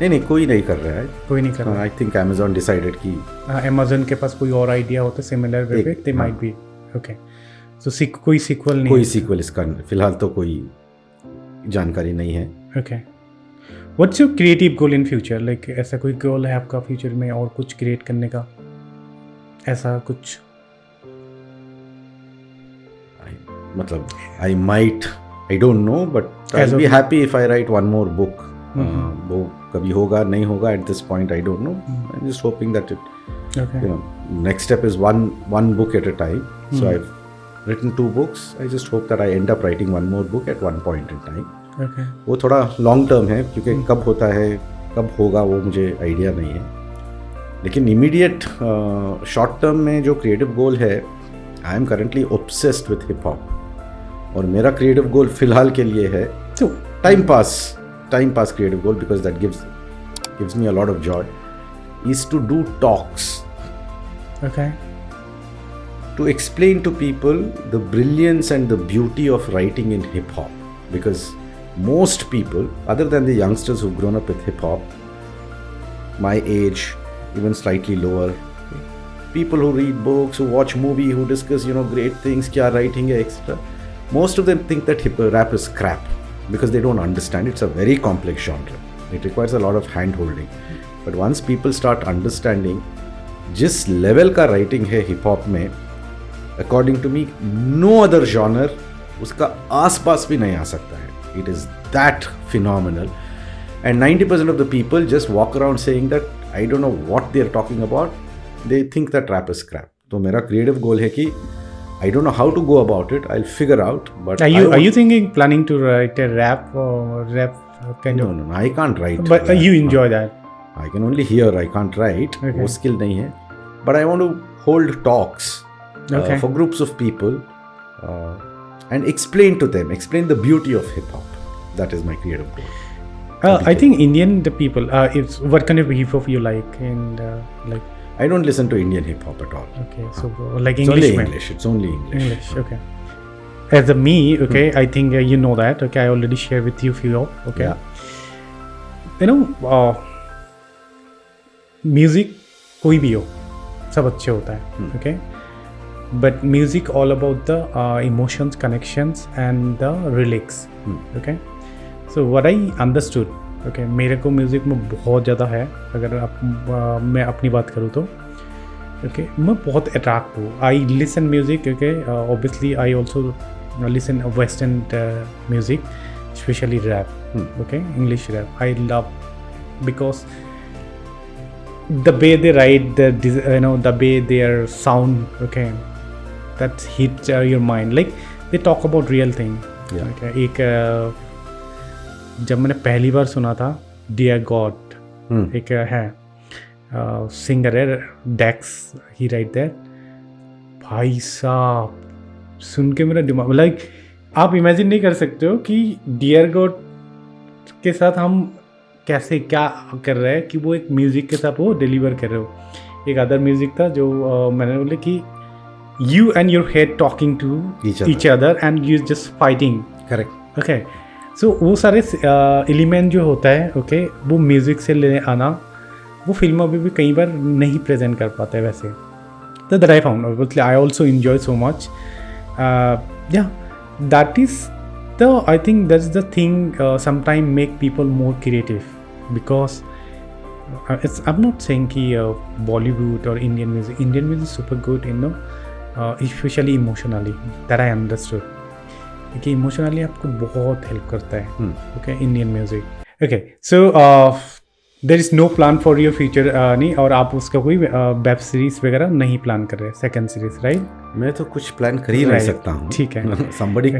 नहीं, कोई नहीं कर रहा है. कोई नहीं कर रहा. आई थिंक Amazon डिसाइडेड कि Amazon के पास कोई और आइडिया होता सिमिलर वे पे, दे माइट बी. ओके, सो कोई सीक्वल नहीं? कोई सीक्वल इसका फिलहाल तो कोई जानकारी नहीं है. Okay, what's your creative goal in future? Like ऐसा कोई गोल है आपका फ्यूचर में और कुछ क्रिएट करने का, ऐसा कुछ? मतलब I don't know, but I'll be happy if I write one more book. वो कभी होगा नहीं होगा, at this point I don't know. I'm just hoping that next step is one book at a time. So I've written 2 books. I just hope that I end up writing one more book at one point in time. Okay. वो थोड़ा long term है, क्योंकि कब होता है कब होगा वो मुझे आइडिया नहीं है. लेकिन इमीडिएट शॉर्ट टर्म में जो क्रिएटिव गोल है, I am currently obsessed with hip hop, और मेरा क्रिएटिव गोल फिलहाल के लिए है time pass creative goal, because that gives me a lot of joy, is to do talks. Okay. To explain to people the brilliance and the beauty of writing in hip hop, because most people, other than the youngsters who've grown up with hip hop, my age, even slightly lower, people who read books, who watch movie, who discuss great things, kya writing hai, etc. Most of them think that rap is crap because they don't understand. It's a very complex genre. It requires a lot of hand holding. But once people start understanding जिस level का writing है hip hop में, according to me no other genre उसका आसपास भी नहीं आ सकता है. It is that phenomenal. And 90% of the people just walk around saying that I don't know what they are talking about. They think that rap is crap. तो मेरा creative goal है कि I don't know how to go about it. I'll figure out. But are you thinking planning to write a rap or rap kind of? No. I can't write. But rap. You enjoy that. I can only hear. I can't write. वो skill नहीं है. But I want to hold talks for groups of people and explain to them, explain the beauty of hip hop. That is my creative goal. I think Indian the people. It's what kind of hip hop you like and like. I don't listen to Indian hip hop at all. Okay, so like it's English. Only English. It's only English. English, okay. As a me, okay, I think you know that. Okay, I already shared with you few of. Okay. Yeah. You know, music कोई भी हो, सब अच्छे होता है. Okay. But music all about the emotions, connections, and the lyrics. Okay. So what I understood. Okay मेरे को music में बहुत ज़्यादा है. अगर मैं अपनी बात करूँ तो ओके मैं बहुत अट्रैक्ट हूँ. I listen music. Okay obviously I also listen western music, specially rap. Okay English rap I love because the way they write the way their sound. Okay that hit your mind like they talk about real thing. एक जब मैंने पहली बार सुना था dear God, एक है singer है डेक्स, ही right that. भाई साहब सुन के मेरा दिमाग लाइक आप इमेजिन नहीं कर सकते हो कि डियर गॉड के साथ हम कैसे क्या कर रहे हैं कि वो एक म्यूज़िक के साथ वो डिलीवर कर रहे हो. एक अदर म्यूज़िक था जो मैंने बोले कि you and your head talking to each other and you just fighting. Correct. Okay so वो सारे एलिमेंट जो होता है ओके वो म्यूज़िक से ले आना वो फिल्मों में भी कई बार नहीं प्रेजेंट कर पाते हैं वैसे. तो that I found I also enjoy so much. Yeah that is the I think that is the thing sometime make people more creative because it's I am not saying कि बॉलीवुड और Indian music super good you know specially emotionally that I understood कि emotionally आपको बहुत help करता है. Okay Indian music. Okay so there is no plan for your future नहीं, और आप उसका कोई वेब सीरीज वगैरह नहीं प्लान कर रहे हैं सेकंड सीरीज राइट? मैं तो कुछ प्लान कर ही नहीं सकता हूँ. ठीक है. somebody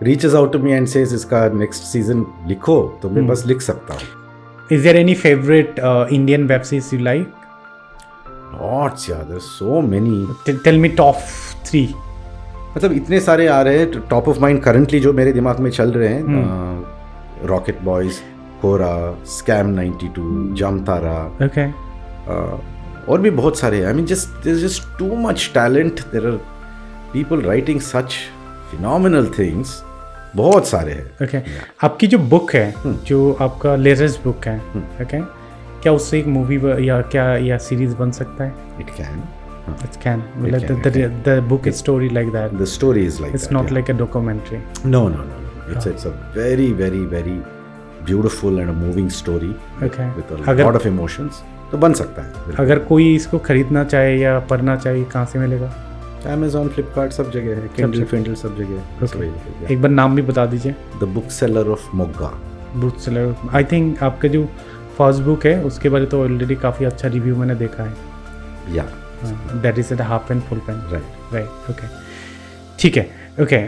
reaches out to me and says इसका नेक्स्ट सीजन लिखो तो मैं बस लिख सकता हूँ. Is there any favorite Indian web series you like? Lots, yeah. There's so many. Tell me top 3. मतलब इतने सारे आ रहे हैं. टॉप ऑफ माइंड करंटली जो मेरे दिमाग में चल रहे हैं रॉकेट बॉयज, कोरा, स्कैम 92, जामतारा. ओके. और भी बहुत सारे हैं. I mean just too much talent. There are people writing such phenomenal things. बहुत सारे हैं. ओके. आपकी जो बुक है जो आपका लेटेस्ट बुक है ओके क्या उससे एक मूवी या सीरीज बन सकता है? It can. It can. The book is story like that. The story is like it's that. It's not like a documentary. No. It's a very, very, very beautiful and a moving story. Okay. With a lot of emotions. तो बन सकता है. अगर कोई इसको खरीदना चाहे या पढ़ना चाहे कहाँ से मिलेगा? Amazon, Flipkart सब जगह है. Kindle सब जगह है. एक बार नाम भी बता दीजिए. The Bookseller of Mogga. Bookseller. I think आपका जो फर्स्ट बुक है उसके बारे तो ऑलरेडी काफ़ी अच्छा रिव्यू मैंने देखा है. Yeah. That is at a half pen, full pen. Right. Okay. ठीक है. Okay.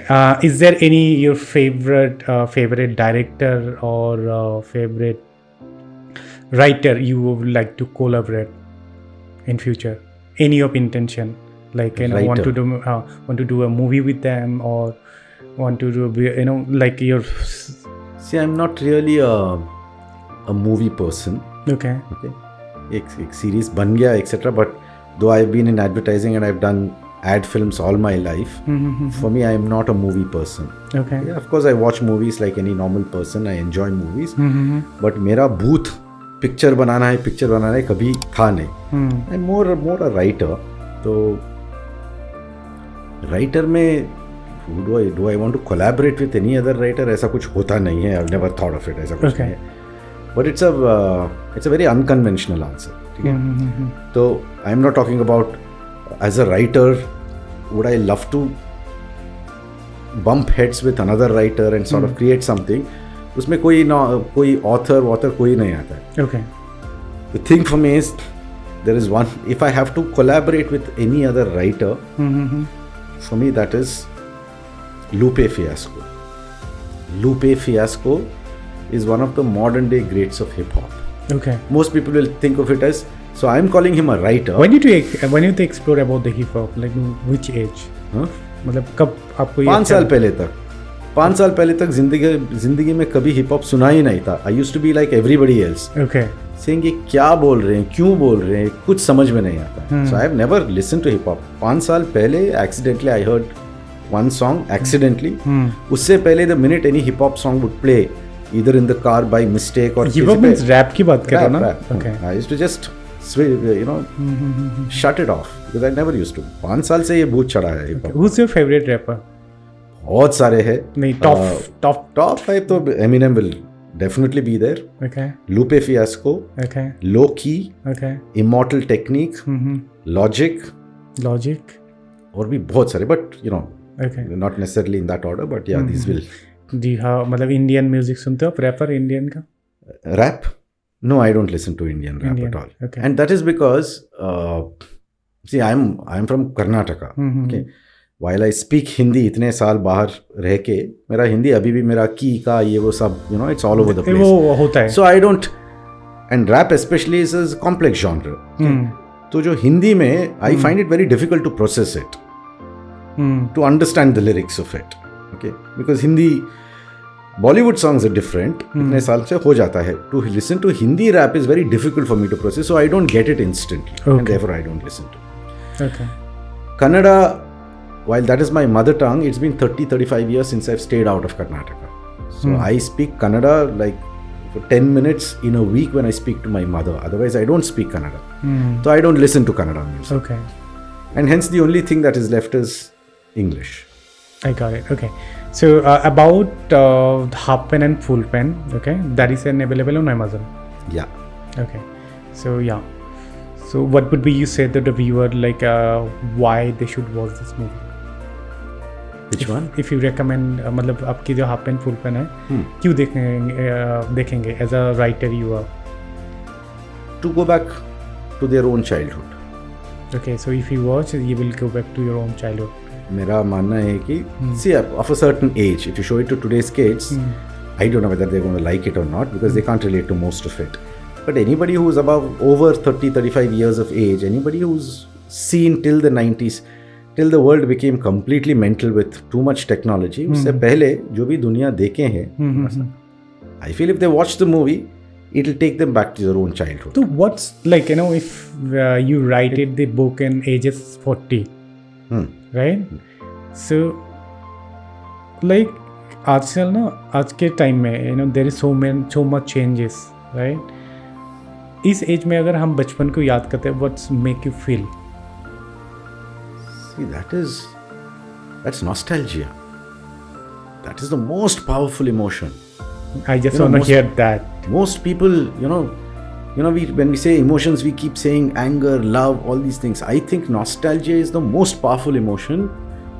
Is there any your favorite director or favorite writer you would like to collaborate in future? Any of intention, like want to do a movie with them or want to do like your. See, I'm not really a movie person. Okay. एक series बन गया etc. But though I've been in advertising and I've done ad films all my life, for me I am not a movie person. Okay. Yeah, of course I watch movies like any normal person. I enjoy movies. But मेरा booth picture बनाना है कभी था नहीं. I'm more a writer. तो writer में do I want to collaborate with any other writer? ऐसा कुछ होता नहीं है. I've never thought of it. ऐसा कुछ नहीं है. but it's a very unconventional answer. ठीक है? तो I am not talking about as a writer would I love to bump heads with another writer and sort of create something. उसमें कोई author कोई नहीं आता है. Okay. The thing for me is there is one. If I have to collaborate with any other writer, for me that is Lupe Fiasco. Lupe Fiasco is one of the modern day greats of hip hop. Okay. Most people will think of it as, so I'm calling him a writer. When did you explore about the hip hop? Like which age? Huh? मतलब कब आपको ये 5 साल पहले तक 5 साल पहले तक जिंदगी में कभी हिप हॉप सुना ही नहीं था. I used to be like everybody else. Okay. Saying ये क्या बोल रहे हैं, क्यों बोल रहे हैं, कुछ समझ में नहीं आता. So I have never listen to hip hop. 5 साल पहले accidentally I heard one song accidentally. उससे पहले the minute any hip hop song would play either in the car by mistake or hip hop means rap की बात कर रहा हूं ना. Okay. I used to just shut it off because I never used to. 5 साल से ये भूत चढ़ा है hip hop. Who's your favorite rapper? बहुत सारे हैं. नहीं, top 5 तो Eminem will definitely be there. Okay. Lupe Fiasco. Okay. Low Key. Okay. Immortal Technique. Logic. और भी बहुत सारे, but Okay. not necessarily in that order, but yeah, these will. जी हाँ, मतलब इंडियन म्यूजिक सुनते हो आप? रैपर इंडियन का? Rap? No, I don't listen to Indian rap at all. Okay. And that is because, see, I'm from Karnataka. Okay. While I speak Hindi इतने साल बाहर रह के, मेरा हिंदी अभी भी मेरा की का ये वो सब, it's all over the place. वो होता है. So I don't, and rap especially is a complex genre. तो जो हिंदी में, I find it very difficult to process it, to understand the lyrics of it. Okay, because Hindi Bollywood songs are different. इतने साल से हो जाता है. To listen to Hindi rap is very difficult for me to process, so I don't get it instantly, and therefore I don't listen to it. Okay. Kannada, while that is my mother tongue, it's been 30-35 years since I've stayed out of Karnataka. So I speak Kannada like for 10 minutes in a week when I speak to my mother. Otherwise, I don't speak Kannada. So I don't listen to Kannada music. Okay. And hence the only thing that is left is English. I got it. Okay. So about half pen and full pen, okay, that is available on Amazon. Yeah. Okay. So yeah. So what would be you say to the viewer, like why they should watch this movie? Which one? If you recommend, मतलब आपकी जो half pen full pen है, क्यों देखेंगे as a writer you are? To go back to their own childhood. Okay. So if you watch, you will go back to your own childhood. मेरा मानना है कि see of a certain age, if you show it to today's kids, I don't know whether they're going to like it or not because they can't relate to most of it. But anybody who's over 30-35 years of age, anybody who's seen till the 90s, till the world became completely mental with too much technology, उससे पहले जो भी दुनिया देखे हैं, I feel if they watch the movie, it'll take them back to their own childhood. So what's like, if you write the book in ages 40, right? So like आजकल ना, आज के टाइम में there is so much changes, right? इस as में अगर हम बचपन को याद करते हैं, what's make you feel? See, that's nostalgia. That is the most powerful emotion. I just want to hear that. Most people, when we say emotions, we keep saying anger, love, all these things. I think nostalgia is the most powerful emotion.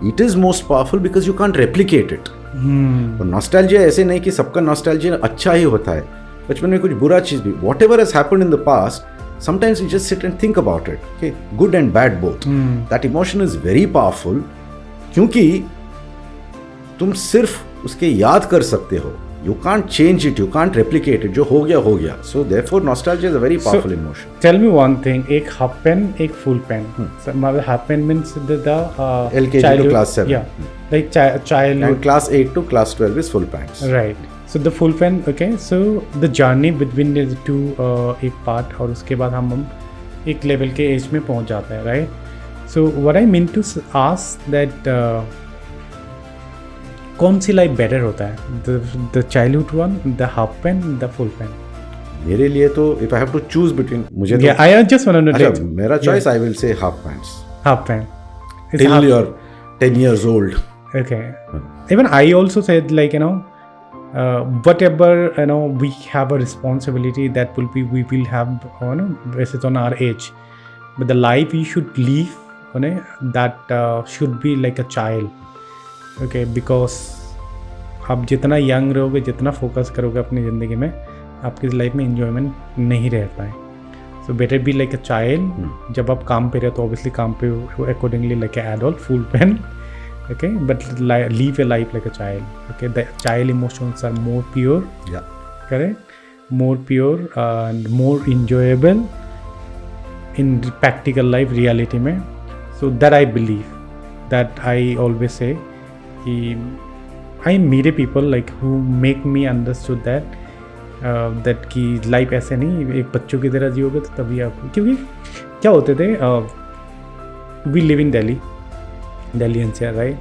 It is most powerful because you can't replicate it. और nostalgia ऐसे नहीं कि सबका nostalgia अच्छा ही होता है. बचपन में कुछ बुरा चीज भी, whatever has happened in the past, sometimes you just sit and think about it. Okay, good and bad both. That emotion is very powerful क्योंकि तुम सिर्फ उसके याद कर सकते हो. You can't change it, you can't replicate it. जो हो गया. So therefore, nostalgia is a very powerful emotion. Tell me one thing, एक half pen, एक full pen. मतलब half pen means the LKG to class 7. Yeah, like child. And class 8 to class 12 is full pens. Right. So the full pen, okay. So the journey between the two एक part और उसके बाद हम एक level के age में पहुंच जाते हैं, right? So what I mean to ask that कौन सी लाइफ बेटर होता है, the childhood one, the half pain, the full pain? मेरे लिए तो if I have to choose between, मुझे तो I just want to know, मेरा choice I will say half pains. Half pain till you are 10 years old. Okay. Even I also said, like, whatever we have a responsibility that we will have based on our age, but the life you should live that should be like a child. Okay, because आप जितना young रहोगे, जितना focus करोगे अपनी ज़िंदगी में, आपकी life में इंजॉयमेंट नहीं रहता है. So better be like a child. जब आप काम पे रहे तो ऑब्वियसली काम पे accordingly like a adult full pain. Okay, but live a life like a child. Okay, the child emotions are more pure. Yeah, correct. More pure and more enjoyable in practical life, reality में. So that I believe, that I always say, I meet people like who make me understood that कि life ऐसे नहीं, एक बच्चों की तरह जियोगे तो तभी आप, क्योंकि क्या होते थे, we live in Delhi NCR, right.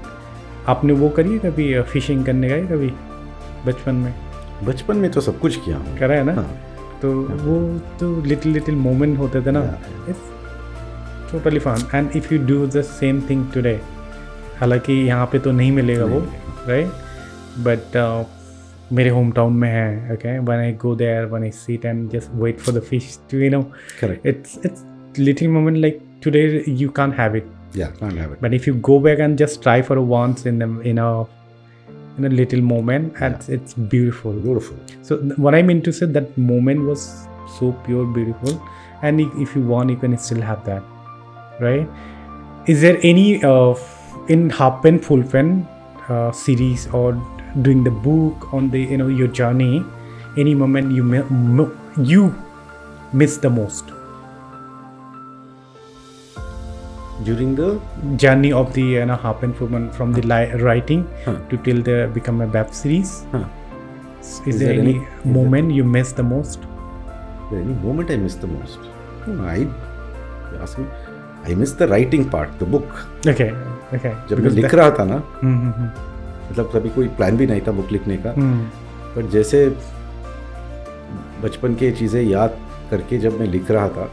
आपने वो करी है कभी, फिशिंग करने गए कभी बचपन में? बचपन में तो सब कुछ किया हूँ. करा है ना. हाँ. तो वो तो लिटिल मोमेंट होते थे ना, it's totally fun. And if you do the same thing today, हालांकि यहाँ पे तो नहीं मिलेगा वो, राइट, बट मेरे होम टाउन में है. Okay, when I go there, when I sit and just wait for the fish to correct, it's little moment like today you can't have it. Yeah, can't have it. But if you go back and just try for once in a little moment, it's beautiful. Beautiful. So what I mean to say, that moment was so pure, beautiful, and if you want, you can still have that, right? Is there any in Heartfelt Full Pen series or doing the book on the your journey, any moment you miss the most? During the journey of the Heartfelt Full Pen, from the writing to till the become a web series. Is there any moment you miss the most? Is there any moment I miss the most? No, I miss the writing part, the book. Okay. जब मैं लिख रहा था ना, मतलब कभी कोई plan भी नहीं था बुक लिखने का, पर जैसे बचपन की चीज़ें याद करके जब मैं लिख रहा था,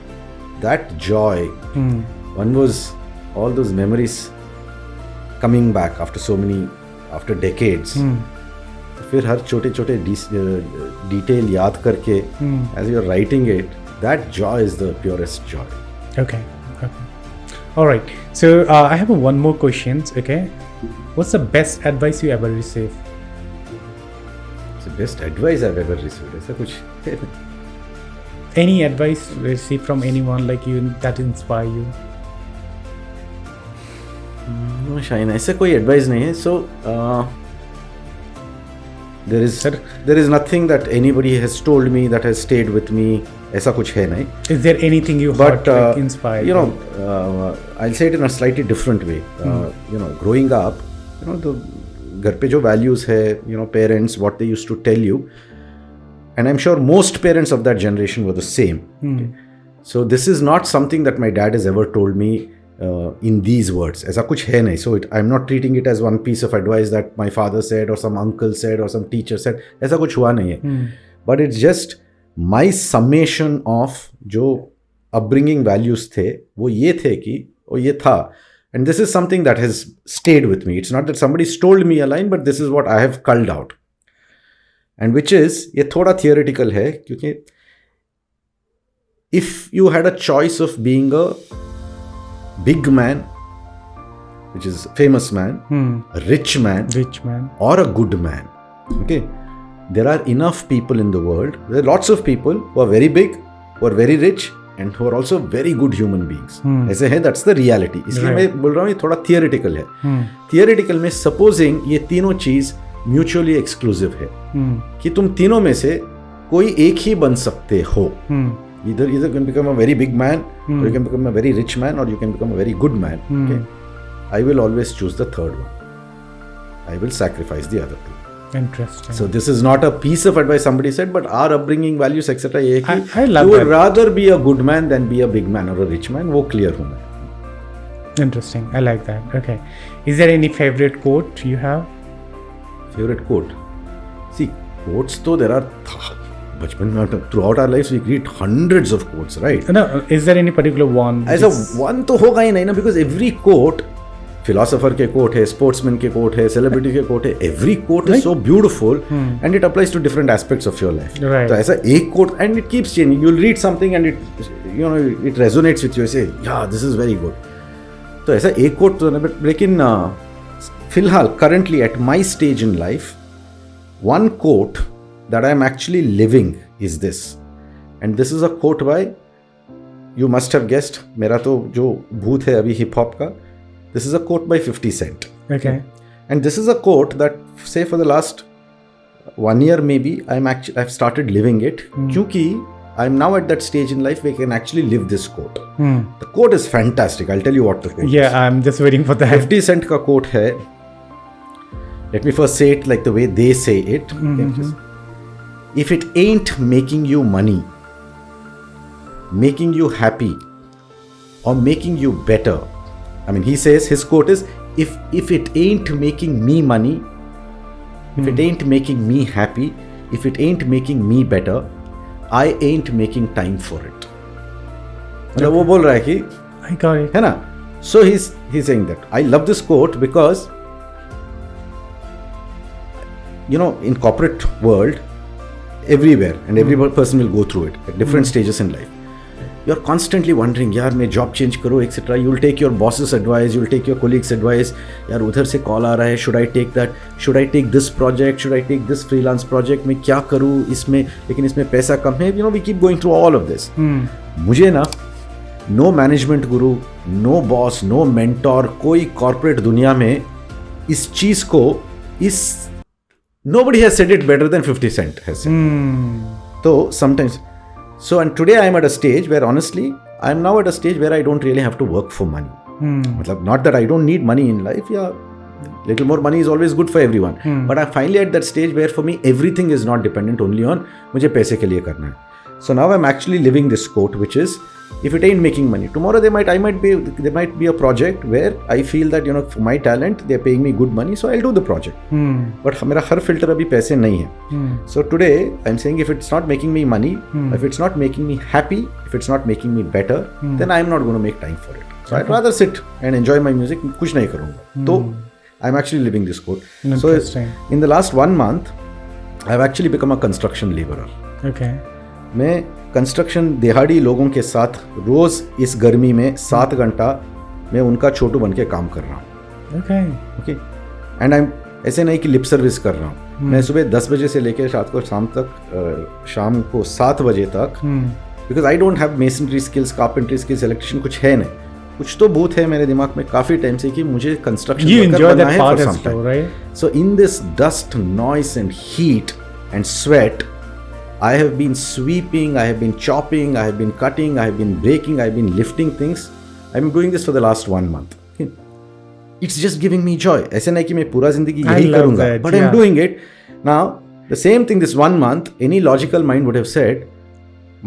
that joy, one was all those memories coming back after decades. फिर हर छोटे छोटे डिटेल याद करके as you're writing it, that joy is the purest joy. Okay. All right. So I have one more questions. Okay, what's the best advice you ever received? It's the best advice I've ever received. ऐसा कुछ है नहीं. Any advice received from anyone like you that inspire you? No, Shine, ऐसा कोई advice नहीं है. So there is nothing that anybody has told me that has stayed with me. ऐसा कुछ है नहीं. Is there anything you heard like inspired? I'll say it in a slightly different way. Growing up, the घर पे जो values है, parents, what they used to tell you, and I'm sure most parents of that generation were the same. Okay? So this is not something that my dad has ever told me in these words. ऐसा कुछ है नहीं. So I'm not treating it as one piece of advice that my father said or some uncle said or some teacher said. ऐसा कुछ हुआ नहीं है. But it's just my summation of जो upbringing values थे, वो ये थे कि वो ये था. And this is something that has stayed with me. It's not that somebody told me a line, but this is what I have culled out. And which is, ये थोड़ा theoretical है, क्योंकि if you had a choice of being a big man, which is a famous man, a rich man, or a good man. Okay, there are enough people in the world. There are lots of people who are very big, who are very rich, and who are also very good human beings. ऐसे है, that's the reality. इसलिए मैं बोल रहा हूँ ये थोड़ा theoretical है. Theoretical में supposing ये तीनों चीज mutually exclusive है, कि तुम तीनों में से कोई एक ही बन सकते हो. Either you can become a very big man, or you can become a very rich man, or you can become a very good man. Okay? I will always choose the third one. I will sacrifice the other two. Interesting. So this is not a piece of advice somebody said, but our upbringing, values, etc. ये कि I love you would that. rather be a good man than be a big man or a rich man. वो clear हूँ मैं. Interesting. I like that. Okay. Is there any favorite quote you have? Favorite quote? See, quotes तो there are. बचपन में throughout our lives we read hundreds of quotes, right? No, is there any particular one? As a one तो होगा ही नहीं ना, because every quote philosopher के quote है, sportsman के कोट है, सेलिब्रिटी के कोट है. Every quote is so beautiful and it applies to different aspects of your life. तो ऐसा एक quote and it keeps changing. You will read something and it resonates with you, say या this is very good. तो ऐसा एक coat तो, लेकिन फिलहाल currently at my stage in life, one quote that I am actually living is this, and this is a quote by, you must have guessed, मेरा तो जो भूत है अभी हिप हॉप का, this is a quote by 50 Cent. Okay. And this is a quote that, say, for the last 1 year maybe, I've started living it. Kyunki I'm now at that stage in life where I can actually live this quote. The quote is fantastic. I'll tell you what the quote is. Yeah, I'm just waiting for that. 50 Cent ka quote hai. Let me first say it like the way they say it. If it ain't making you money, making you happy, or making you better, I mean, he says, his quote is, if it ain't making me money, if it ain't making me happy, if it ain't making me better, I ain't making time for it. मतलब वो बोल रहा है कि I got it. है ना? So he's saying that. I love this quote because, you know, in corporate world, everywhere, and every person will go through it at different stages in life. You're constantly wondering, यार मैं job change करूँ etcetera. You will take your boss's advice, you will take your colleagues' advice. यार उधर से call आ रहा है, should I take that, should I take this project, should I take this freelance project, मैं क्या करूँ इसमें, लेकिन इसमें पैसा कम है. You know, we keep going through all of this. मुझे ना, no management guru, no boss, no mentor, कोई कॉर्पोरेट दुनिया में इस चीज को, इस nobody has said it better than 50 Cent has said. So sometimes, so and today I am at a stage where honestly I am now at a stage where I don't really have to work for money. Matlab, not that I don't need money in life. Yeah, little more money is always good for everyone. But I'm finally at that stage where for me everything is not dependent only on मुझे पैसे के लिए करना है. So now I'm actually living this quote, which is, if it ain't making money, tomorrow there might be a project where I feel that, you know, for my talent they're paying me good money, so I'll do the project. But मेरा हर filter अभी पैसे नहीं है. So today I'm saying, if it's not making me money, if it's not making me happy, if it's not making me better, then I'm not going to make time for it. So I'd rather sit and enjoy my music. कुछ नहीं करूँगा. तो I'm actually living this quote. So in the last 1 month, I've actually become a construction laborer. Okay. मैं construction दिहाड़ी लोगों के साथ रोज इस गर्मी में 7 घंटा मैं उनका छोटू बन के काम कर रहा हूँ. ओके. एंड आई ऐसे नहीं कि लिप सर्विस कर रहा हूँ. मैं सुबह 10 बजे से लेकर शाम को 7 बजे तक, because I don't have masonry skills, carpentry skills, electrician कुछ है नहीं. कुछ तो भूत है मेरे दिमाग में काफी टाइम से कि मुझे कंस्ट्रक्शन करना है for some time. So in this dust, noise and heat and sweat, I have been sweeping, I have been chopping, I have been cutting, I have been breaking, I have been lifting things. I have been doing this for the last 1 month. Okay. It's just giving me joy. ऐसे नहीं कि मैं पूरा जिंदगी यही करूँगा, but I'm doing it. Now, the same thing, this 1 month, any logical mind would have said,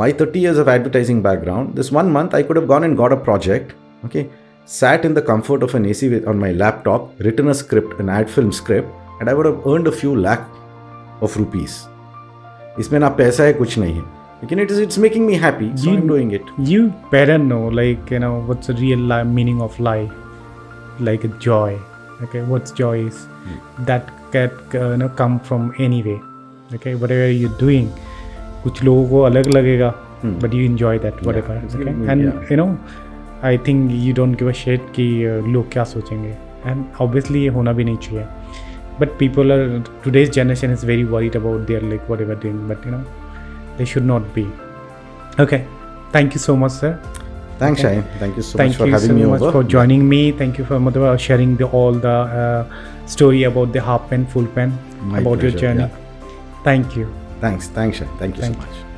my 30 years of advertising background, this 1 month I could have gone and got a project, okay, sat in the comfort of an AC on my laptop, written a script, an ad film script, and I would have earned a few lakh of rupees. इसमें ना पैसा है, कुछ नहीं है, लेकिन it's making me happy, so I'm doing it. You better know, like, you know, what's the real meaning of life, like joy. Okay, what's joy is that can come from anywhere. Okay, whatever you're doing, कुछ लोगों को अलग लगेगा, but you enjoy that whatever. Okay, and you know, I think you don't give a shit कि लोग क्या सोचेंगे, and obviously ये होना भी नहीं चाहिए. But people are, today's generation is very worried about their, like, whatever doing, but you know, they should not be. Okay, thank you so much, sir. Thanks, Shaheen. Thank you so much for having me over. Thank you so much for joining me. Thank you for sharing all the story about the half pen, full pen, about your journey. Thank you. Thanks, Shaheen. Thank you so much.